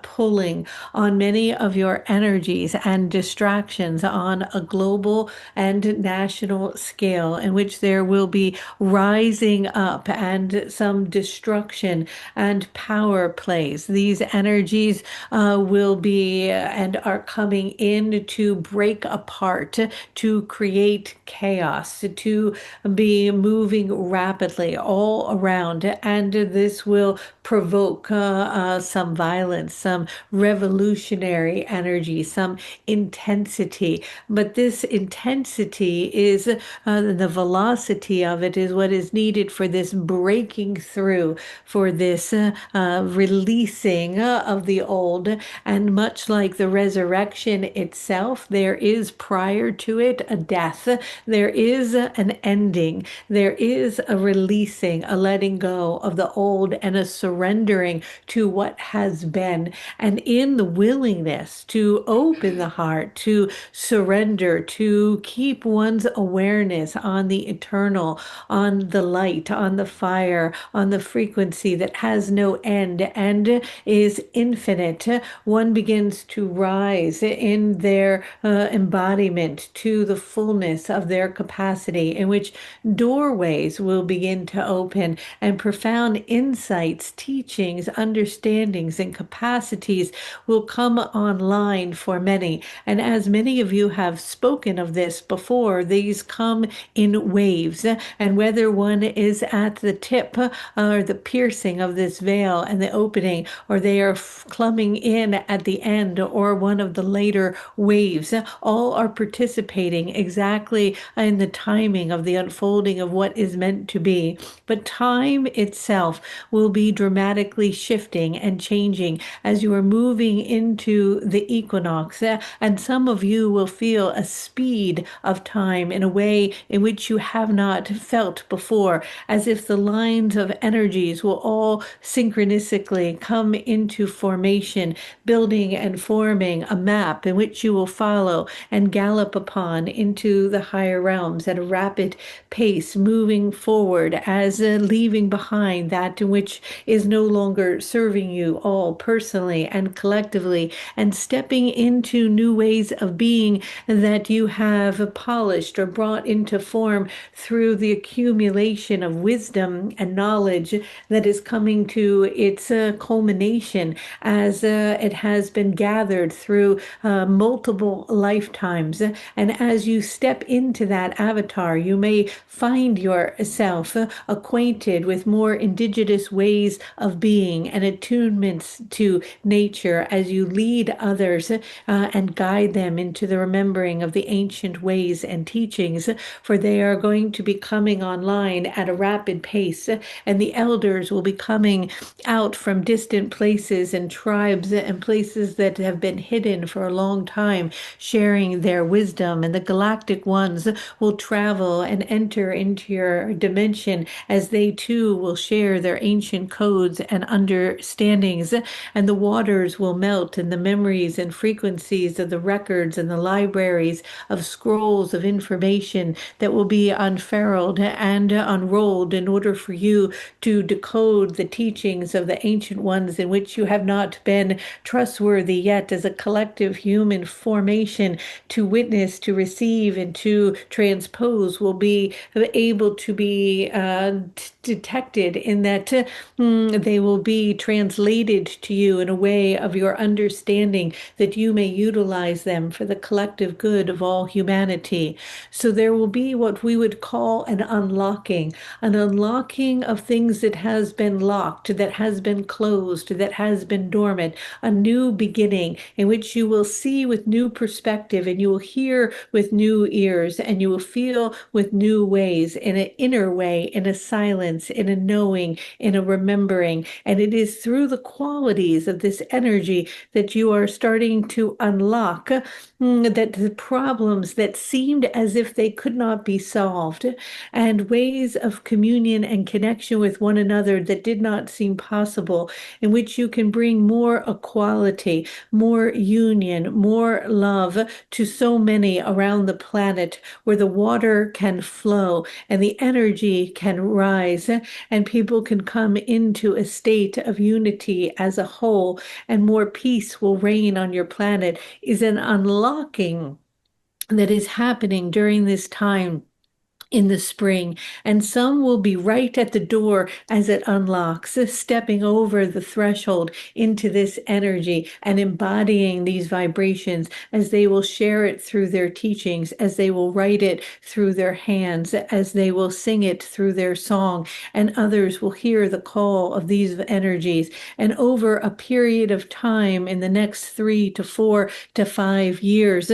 pulling on many of your your energies and distractions on a global and national scale, in which there will be rising up and some destruction and power plays. These energies will be and are coming in to break apart, to create chaos, to be moving rapidly all around. And this will provoke some violence, some revolutionary energy, some intensity. But this intensity is the velocity of it is what is needed for this breaking through, for this releasing of the old. And much like the resurrection itself, there is prior to it a death, there is an ending, there is a releasing, a letting go of the old, and a surrendering to what has been. And in the willingness to open the heart, to surrender, to keep one's awareness on the eternal, on the light, on the fire, on the frequency that has no end and is infinite, one begins to rise in their embodiment to the fullness of their capacity, in which doorways will begin to open and profound insights, teachings, understandings, and capacities will come online for many. And as many of you have spoken of this before, these come in waves. And whether one is at the tip or the piercing of this veil and the opening, or they are clumping in at the end, or one of the later waves, all are participating exactly in the timing of the unfolding of what is meant to be. But time itself will be dramatically shifting and changing as you are moving into the equinox. And some of you will feel a speed of time in a way in which you have not felt before, as if the lines of energies will all synchronistically come into formation, building and forming a map in which you will follow and gallop upon into the higher realms at a rapid pace, moving forward as leaving behind that which is no longer serving you all personally and collectively, and stepping into new ways of being that you have polished or brought into form through the accumulation of wisdom and knowledge that is coming to its culmination as it has been gathered through multiple lifetimes. And as you step into that avatar, you may find yourself acquainted with more indigenous ways of being and attunements to nature as you lead others and guide them into the remembering of the ancient ways and teachings, for they are going to be coming online at a rapid pace, and the elders will be coming out from distant places and tribes and places that have been hidden for a long time, sharing their wisdom, and the galactic ones will travel and enter into your dimension as they too will share their ancient codes and understandings, and the waters will melt, and the memories and frequencies of the records and the libraries of scrolls of information that will be unfurled and unrolled in order for you to decode the teachings of the ancient ones in which you have not been trustworthy yet as a collective human formation to witness, to receive, and to transpose, will be able to be detected in that they will be translated to you in a way of your understanding that you may utilize them for the collective good of all humanity. So there will be what we would call an unlocking of things that has been locked, that has been closed, that has been dormant, a new beginning in which you will see with new perspective, and you will hear with new ears, and you will feel with new ways, in an inner way, in a silence, in a knowing, in a remembering. And it is through the qualities of this energy that you are starting to unlock that the problems that seemed as if they could not be solved, and ways of communion and connection with one another that did not seem possible, in which you can bring more equality, more union, more love to so many around the planet, where the water can flow and the energy can rise, and people can come into a state of unity as a whole, and more peace will reign seen on your planet is an unlocking that is happening during this time in the spring, and some will be right at the door as it unlocks, stepping over the threshold into this energy and embodying these vibrations as they will share it through their teachings, as they will write it through their hands, as they will sing it through their song, and others will hear the call of these energies. And over a period of time in the next 3 to 4 to 5 years,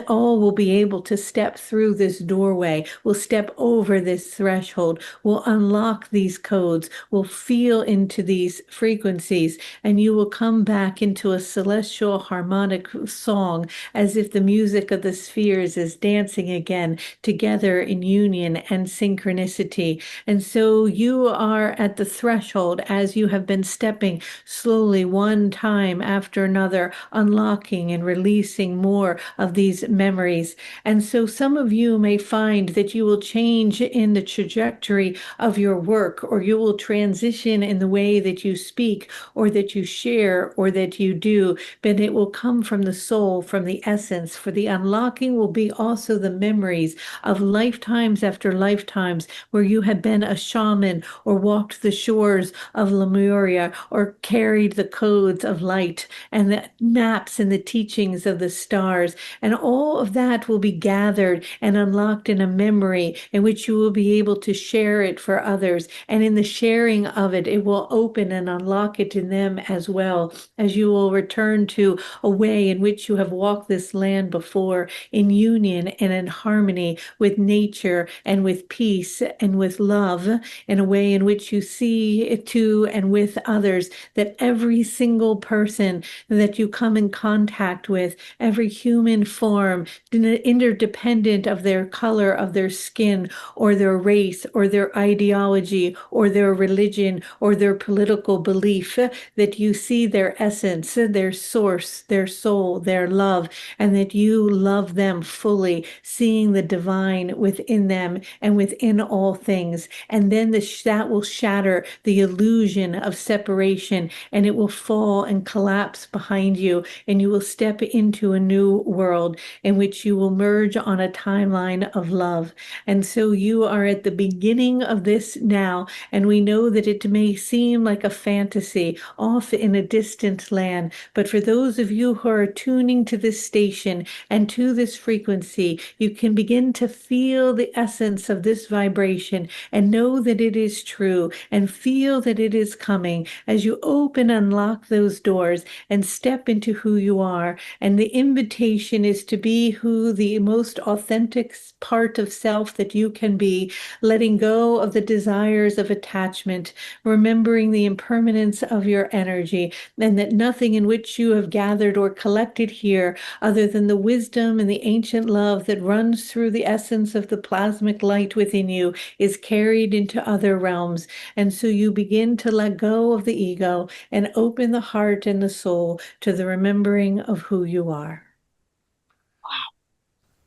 all will be able to step through this doorway, will step over this threshold, will unlock these codes, will feel into these frequencies, and you will come back into a celestial harmonic song as if the music of the spheres is dancing again together in union and synchronicity. And so you are at the threshold as you have been stepping slowly one time after another, unlocking and releasing more of these memories. And so some of you may find that you will change in the trajectory of your work, or you will transition in the way that you speak, or that you share, or that you do, but it will come from the soul, from the essence. For the unlocking will be also the memories of lifetimes after lifetimes where you have been a shaman, or walked the shores of Lemuria, or carried the codes of light and the maps and the teachings of the stars. And all of that will be gathered and unlocked in a memory in which you will be able to share it for others. And in the sharing of it, it will open and unlock it in them as well, as you will return to a way in which you have walked this land before, in union and in harmony with nature and with peace and with love, in a way in which you see it to and with others, that every single person that you come in contact with, every human form, interdependent of their color, of their skin, or their race, or their ideology, or their religion, or their political belief, that you see their essence, their source, their soul, their love, and that you love them fully, seeing the divine within them and within all things. And then that will shatter the illusion of separation, and it will fall and collapse behind you, and you will step into a new world in which you will merge on a timeline of love. And so you are at the beginning of this now, and we know that it may seem like a fantasy off in a distant land, but for those of you who are tuning to this station and to this frequency, you can begin to feel the essence of this vibration and know that it is true, and feel that it is coming as you open and unlock those doors and step into who you are. And the invitation is to be who the most authentic part of self that you can be, letting go of the desires of attachment, remembering the impermanence of your energy, and that nothing in which you have gathered or collected here, other than the wisdom and the ancient love that runs through the essence of the plasmic light within you, is carried into other realms. And so you begin to let go of the ego and open the heart and the soul to the remembering of who you are.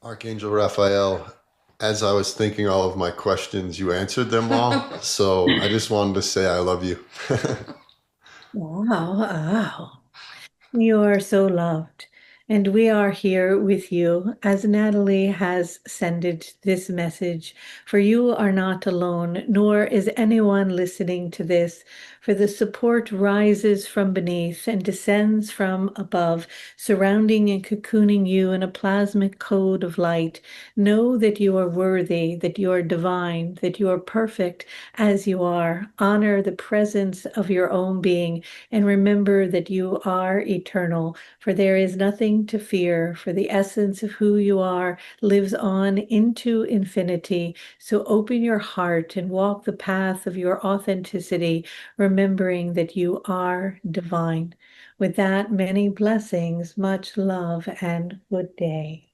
Archangel Raphael, as I was thinking all of my questions, you answered them all. So I just wanted to say I love you. Wow, wow. You are so loved. And we are here with you as Natalie has sended this message. For you are not alone, nor is anyone listening to this. For the support rises from beneath and descends from above, surrounding and cocooning you in a plasmic code of light. Know that you are worthy, that you are divine, that you are perfect as you are. Honor the presence of your own being, and remember that you are eternal. For there is nothing to fear, for the essence of who you are lives on into infinity. So open your heart and walk the path of your authenticity, remembering that you are divine. With that, many blessings, much love, and good day.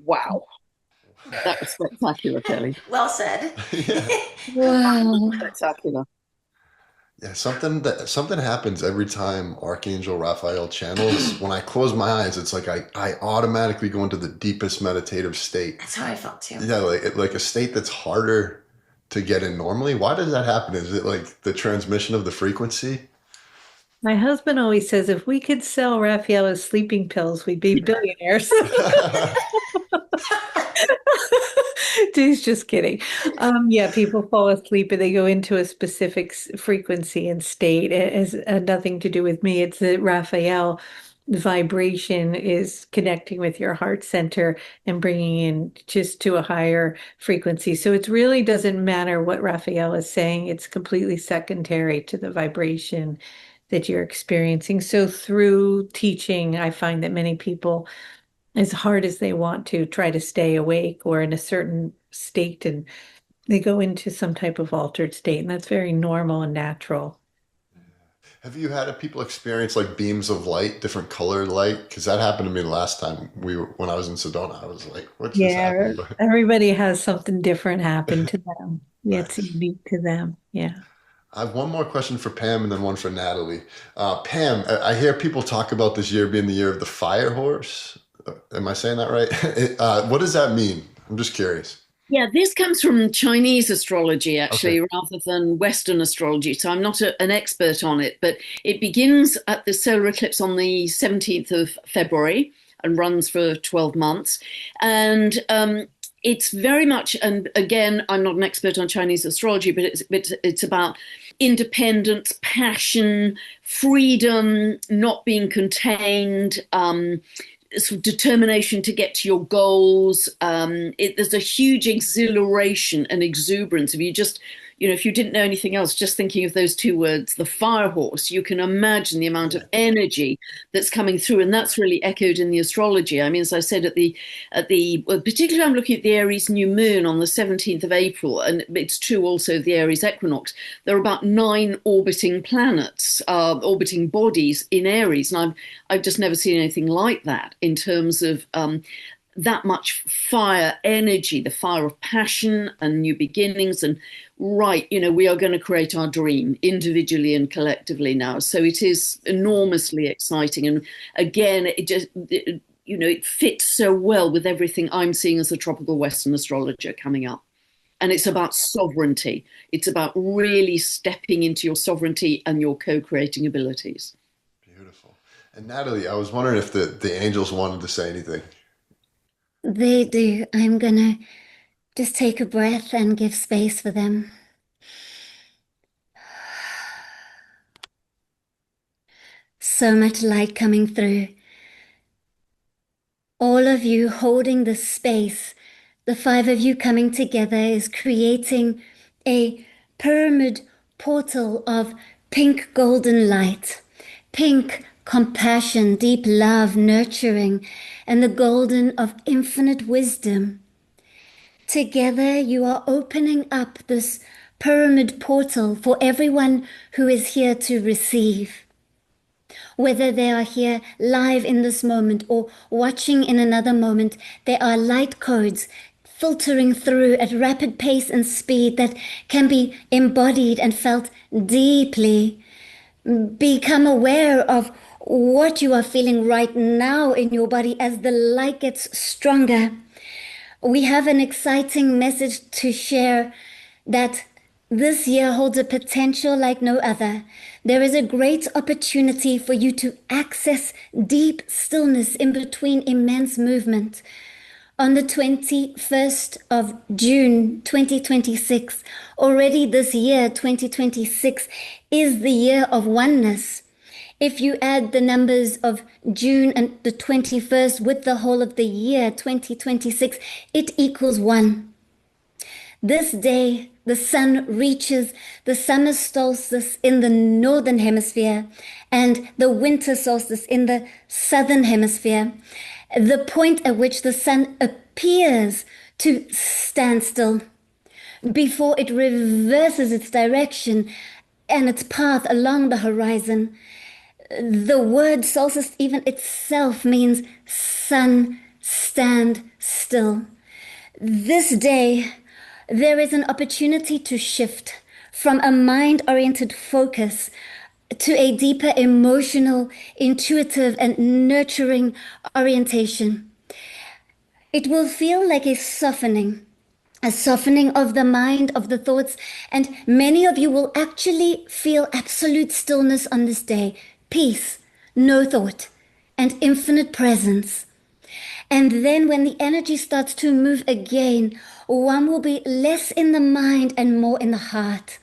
Wow. That was spectacular, Kelly. Well said. Yeah. Wow. Spectacular. Yeah, something happens every time Archangel Raphael channels. When I close my eyes, it's like I automatically go into the deepest meditative state. That's how I felt too. Yeah, like a state that's harder to get in normally? Why does that happen? Is it like the transmission of the frequency? My husband always says if we could sell Raffaella's sleeping pills, we'd be billionaires. He's just kidding. Yeah, people fall asleep and they go into a specific frequency and state. It has nothing to do with me. It's that Raphael vibration is connecting with your heart center and bringing in just to a higher frequency. So it really doesn't matter what Raphael is saying. It's completely secondary to the vibration that you're experiencing. So through teaching, I find that many people, as hard as they want to try to stay awake or in a certain state, and they go into some type of altered state, and that's very normal and natural. Have you had people experience like beams of light, different color light? Because that happened to me last time when I was in Sedona. I was like, "What's just Yeah, happening?" everybody has something different happen to them. Yeah, it's Nice. unique to them. Yeah. I have one more question for Pam and then one for Natalie. Pam, I hear people talk about this year being the year of the fire horse. Am I saying that right? What does that mean? I'm just curious. Yeah, this comes from Chinese astrology, Okay. actually, rather than Western astrology. So I'm not an expert on it, but it begins at the solar eclipse on the 17th of February and runs for 12 months. And it's very much, and again, I'm not an expert on Chinese astrology, but it's about independence, passion, freedom, not being contained, sort of determination to get to your goals. There's a huge exhilaration and exuberance. If you just, if you didn't know anything else, just thinking of those two words, the fire horse, you can imagine the amount of energy that's coming through, and that's really echoed in the astrology. I mean, as I said well, particularly I'm looking at the Aries new moon on the 17th of April, and it's true also of the Aries equinox. There are about 9 orbiting planets, orbiting bodies in Aries, and I've just never seen anything like that in terms of that much fire energy, the fire of passion and new beginnings. And right, we are going to create our dream individually and collectively now. So it is enormously exciting. And again, it fits so well with everything I'm seeing as a tropical Western astrologer coming up. And it's about sovereignty. It's about really stepping into your sovereignty and your co-creating abilities. Beautiful. And Natalie, I was wondering if the angels wanted to say anything. They do. I'm gonna just take a breath and give space for them. So much light coming through. All of you holding the space, the 5 of you coming together is creating a pyramid portal of pink golden light, pink compassion, deep love, nurturing, and the golden of infinite wisdom. Together you are opening up this pyramid portal for everyone who is here to receive. Whether they are here live in this moment or watching in another moment, there are light codes filtering through at rapid pace and speed that can be embodied and felt deeply. Become aware of what you are feeling right now in your body as the light gets stronger. We have an exciting message to share that this year holds a potential like no other. There is a great opportunity for you to access deep stillness in between immense movement. On the 21st of June 2026, already this year 2026 is the year of oneness. If you add the numbers of June and the 21st with the whole of the year 2026, it equals 1. This day, the sun reaches the summer solstice in the northern hemisphere and the winter solstice in the southern hemisphere, the point at which the sun appears to stand still before it reverses its direction and its path along the horizon. The word solstice even itself means sun, stand still. This day, there is an opportunity to shift from a mind-oriented focus to a deeper emotional, intuitive, and nurturing orientation. It will feel like a softening, a softening of the mind, of the thoughts, and many of you will actually feel absolute stillness on this day, peace, no thought, and infinite presence. And then when the energy starts to move again, one will be less in the mind and more in the heart.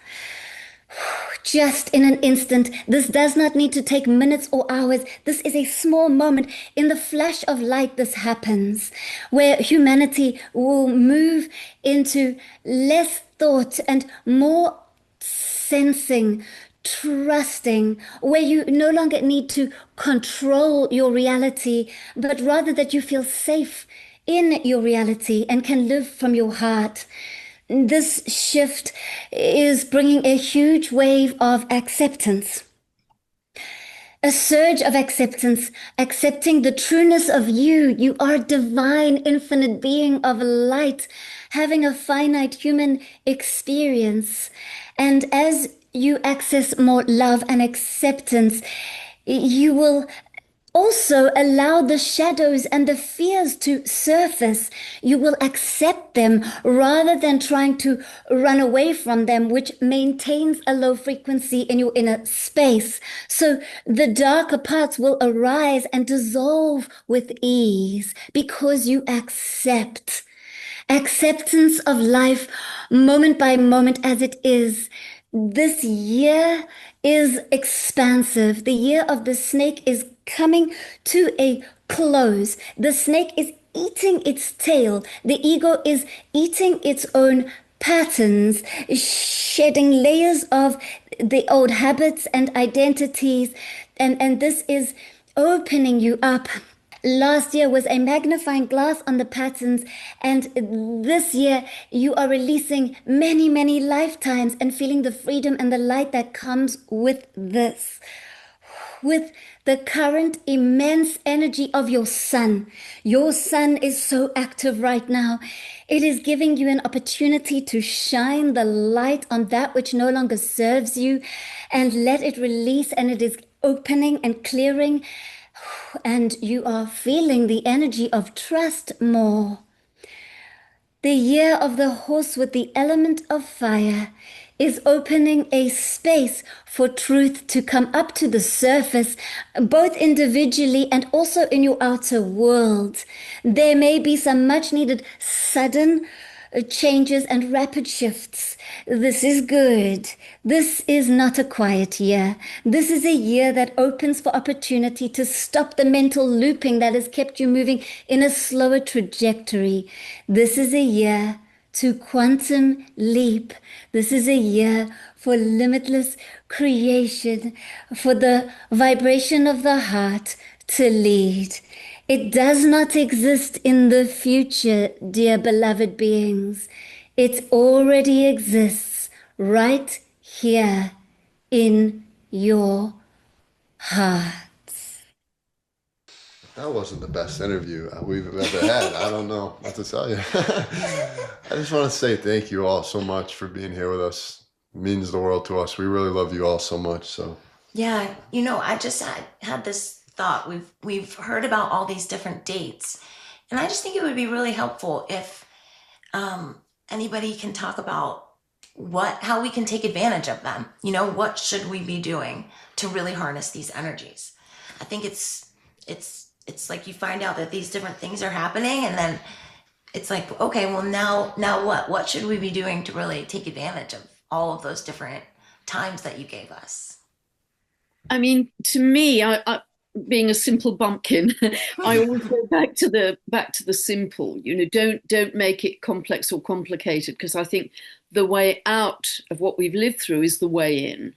Just in an instant. This does not need to take minutes or hours. This is a small moment. In the flash of light, this happens, where humanity will move into less thought and more sensing, trusting, where you no longer need to control your reality, but rather that you feel safe in your reality and can live from your heart. This shift is bringing a huge wave of acceptance. A surge of acceptance, accepting the trueness of you. You are divine, infinite being of light, having a finite human experience. And as you access more love and acceptance, you will also allow the shadows and the fears to surface. You will accept them rather than trying to run away from them, which maintains a low frequency in your inner space. So the darker parts will arise and dissolve with ease because you accept. Acceptance of life moment by moment as it is. This year is expansive. The year of the snake is coming to a close. The snake is eating its tail. The ego is eating its own patterns, shedding layers of the old habits and identities. And this is opening you up. Last year was a magnifying glass on the patterns, and this year you are releasing many, many lifetimes and feeling the freedom and the light that comes with this. With the current immense energy of your sun. Your sun is so active right now. It is giving you an opportunity to shine the light on that which no longer serves you and let it release, and it is opening and clearing. And you are feeling the energy of trust more. The year of the horse with the element of fire is opening a space for truth to come up to the surface, both individually and also in your outer world. There may be some much needed sudden changes and rapid shifts. This is good. This is not a quiet year. This is a year that opens for opportunity to stop the mental looping that has kept you moving in a slower trajectory. This is a year to quantum leap. This is a year for limitless creation, for the vibration of the heart to lead. It does not exist in the future, dear beloved beings. It already exists right here in your heart. That wasn't the best interview we've ever had. I don't know what to tell you. I just want to say thank you all so much for being here with us. It means the world to us. We really love you all so much. So Yeah, I just had this thought. We've heard about all these different dates, and I just think it would be really helpful if anybody can talk about how we can take advantage of them. What should we be doing to really harness these energies? I think it's like you find out that these different things are happening, and then it's like, okay, well now what? What should we be doing to really take advantage of all of those different times that you gave us? I mean, to me, I being a simple bumpkin, I always go back to the simple. Don't make it complex or complicated, because I think the way out of what we've lived through is the way in.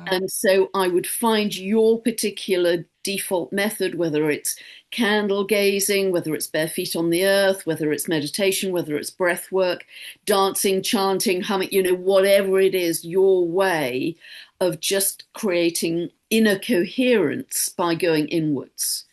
And so I would find your particular default method, whether it's candle gazing, whether it's bare feet on the earth, whether it's meditation, whether it's breath work, dancing, chanting, humming, whatever it is, your way of just creating inner coherence by going inwards.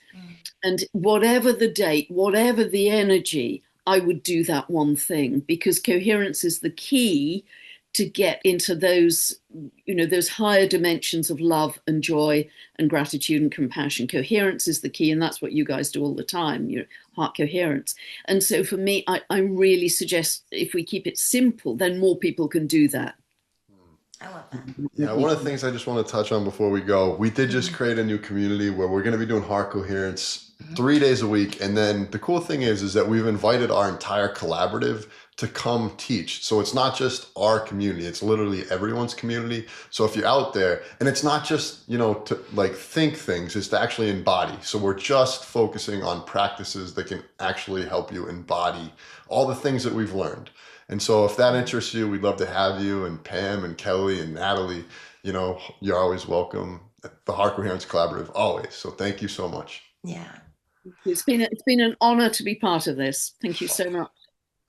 And whatever the date, whatever the energy, I would do that one thing, because coherence is the key to get into those, those higher dimensions of love and joy and gratitude and compassion. Coherence is the key, and that's what you guys do all the time, heart coherence. And so for me, I really suggest if we keep it simple, then more people can do that. I love that. Yeah, one of the things I just want to touch on before we go, we did just create a new community where we're going to be doing heart coherence 3 days a week. And then the cool thing is that we've invited our entire collaborative to come teach. So it's not just our community, it's literally everyone's community. So if you're out there, and it's not just, to like think things, it's to actually embody. So we're just focusing on practices that can actually help you embody all the things that we've learned. And so if that interests you, we'd love to have you, and Pam and Kelly and Natalie, you're always welcome at the Heart Coherence Collaborative, always. So thank you so much. Yeah. It's been an honor to be part of this. Thank you so much.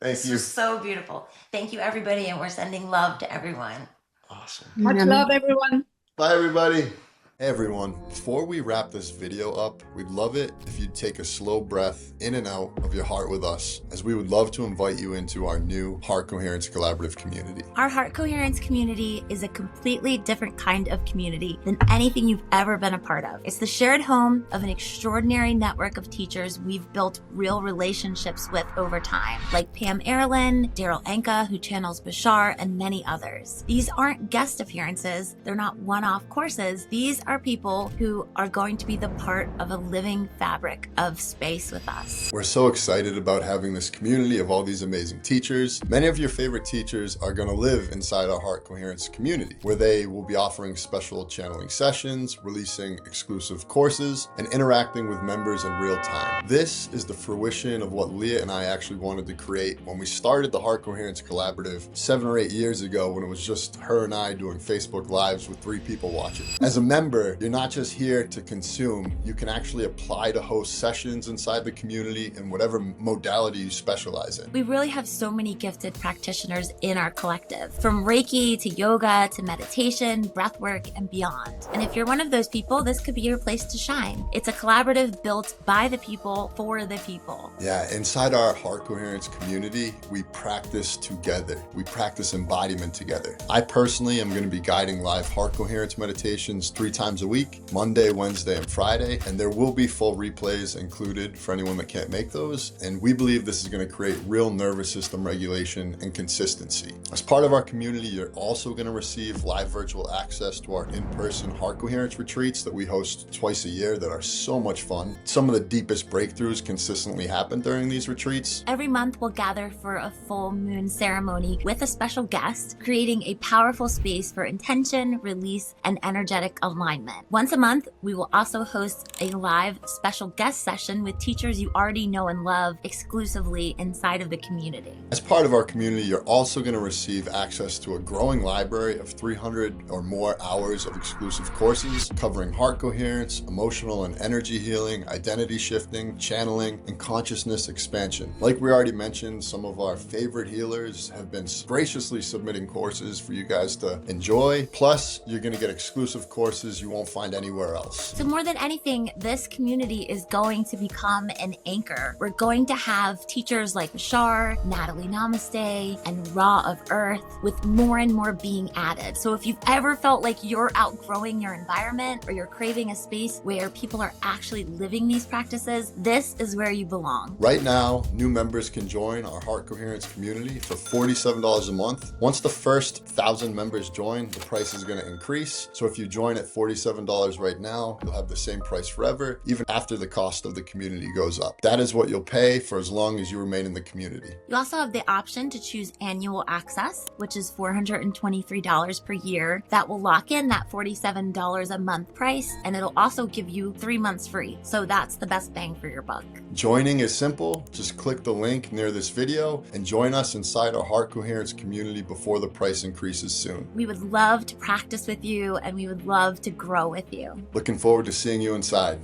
Thank you. So beautiful. Thank you, everybody. And we're sending love to everyone. Awesome. Much love, everyone. Bye, everybody. Hey everyone, before we wrap this video up, we'd love it if you'd take a slow breath in and out of your heart with us, as we would love to invite you into our new Heart Coherence Collaborative community. Our Heart Coherence community is a completely different kind of community than anything you've ever been a part of. It's the shared home of an extraordinary network of teachers we've built real relationships with over time, like Pam Erlin, Daryl Anka, who channels Bashar, and many others. These aren't guest appearances. They're not one-off courses. These are people who are going to be the part of a living fabric of space with us. We're so excited about having this community of all these amazing teachers. Many of your favorite teachers are going to live inside our Heart Coherence community, where they will be offering special channeling sessions, releasing exclusive courses, and interacting with members in real time. This is the fruition of what Leah and I actually wanted to create when we started the Heart Coherence Collaborative 7 or 8 years ago, when it was just her and I doing Facebook Lives with 3 people watching. As a member, you're not just here to consume, you can actually apply to host sessions inside the community in whatever modality you specialize in. We really have so many gifted practitioners in our collective, from Reiki to yoga to meditation, breathwork, and beyond. And if you're one of those people, this could be your place to shine. It's a collaborative built by the people for the people. Yeah, inside our Heart Coherence community, we practice together. We practice embodiment together. I personally am going to be guiding live Heart Coherence meditations 3 times a week, Monday, Wednesday, and Friday, and there will be full replays included for anyone that can't make those. And we believe this is going to create real nervous system regulation and consistency. As part of our community, you're also going to receive live virtual access to our in-person Heart Coherence retreats that we host twice a year that are so much fun. Some of the deepest breakthroughs consistently happen during these retreats. Every month we'll gather for a full moon ceremony with a special guest, creating a powerful space for intention, release, and energetic alignment. Once a month, we will also host a live special guest session with teachers you already know and love exclusively inside of the community. As part of our community, you're also going to receive access to a growing library of 300 or more hours of exclusive courses covering heart coherence, emotional and energy healing, identity shifting, channeling, and consciousness expansion. Like we already mentioned, some of our favorite healers have been graciously submitting courses for you guys to enjoy. Plus, you're going to get exclusive courses you won't find anywhere else. So more than anything, this community is going to become an anchor. We're going to have teachers like Bashar, Natalie Namaste, and Ra of Earth, with more and more being added. So if you've ever felt like you're outgrowing your environment, or you're craving a space where people are actually living these practices, this is where you belong. Right now, new members can join our Heart Coherence community for $47 a month. Once the first 1,000 members join, the price is going to increase. So if you join at $47 right now, you'll have the same price forever, even after the cost of the community goes up. That is what you'll pay for as long as you remain in the community. You also have the option to choose annual access, which is $423 per year. That will lock in that $47 a month price, and it'll also give you 3 months free. So that's the best bang for your buck. Joining is simple. Just click the link near this video and join us inside our Heart Coherence community before the price increases soon. We would love to practice with you, and we would love to grow with you. Looking forward to seeing you inside.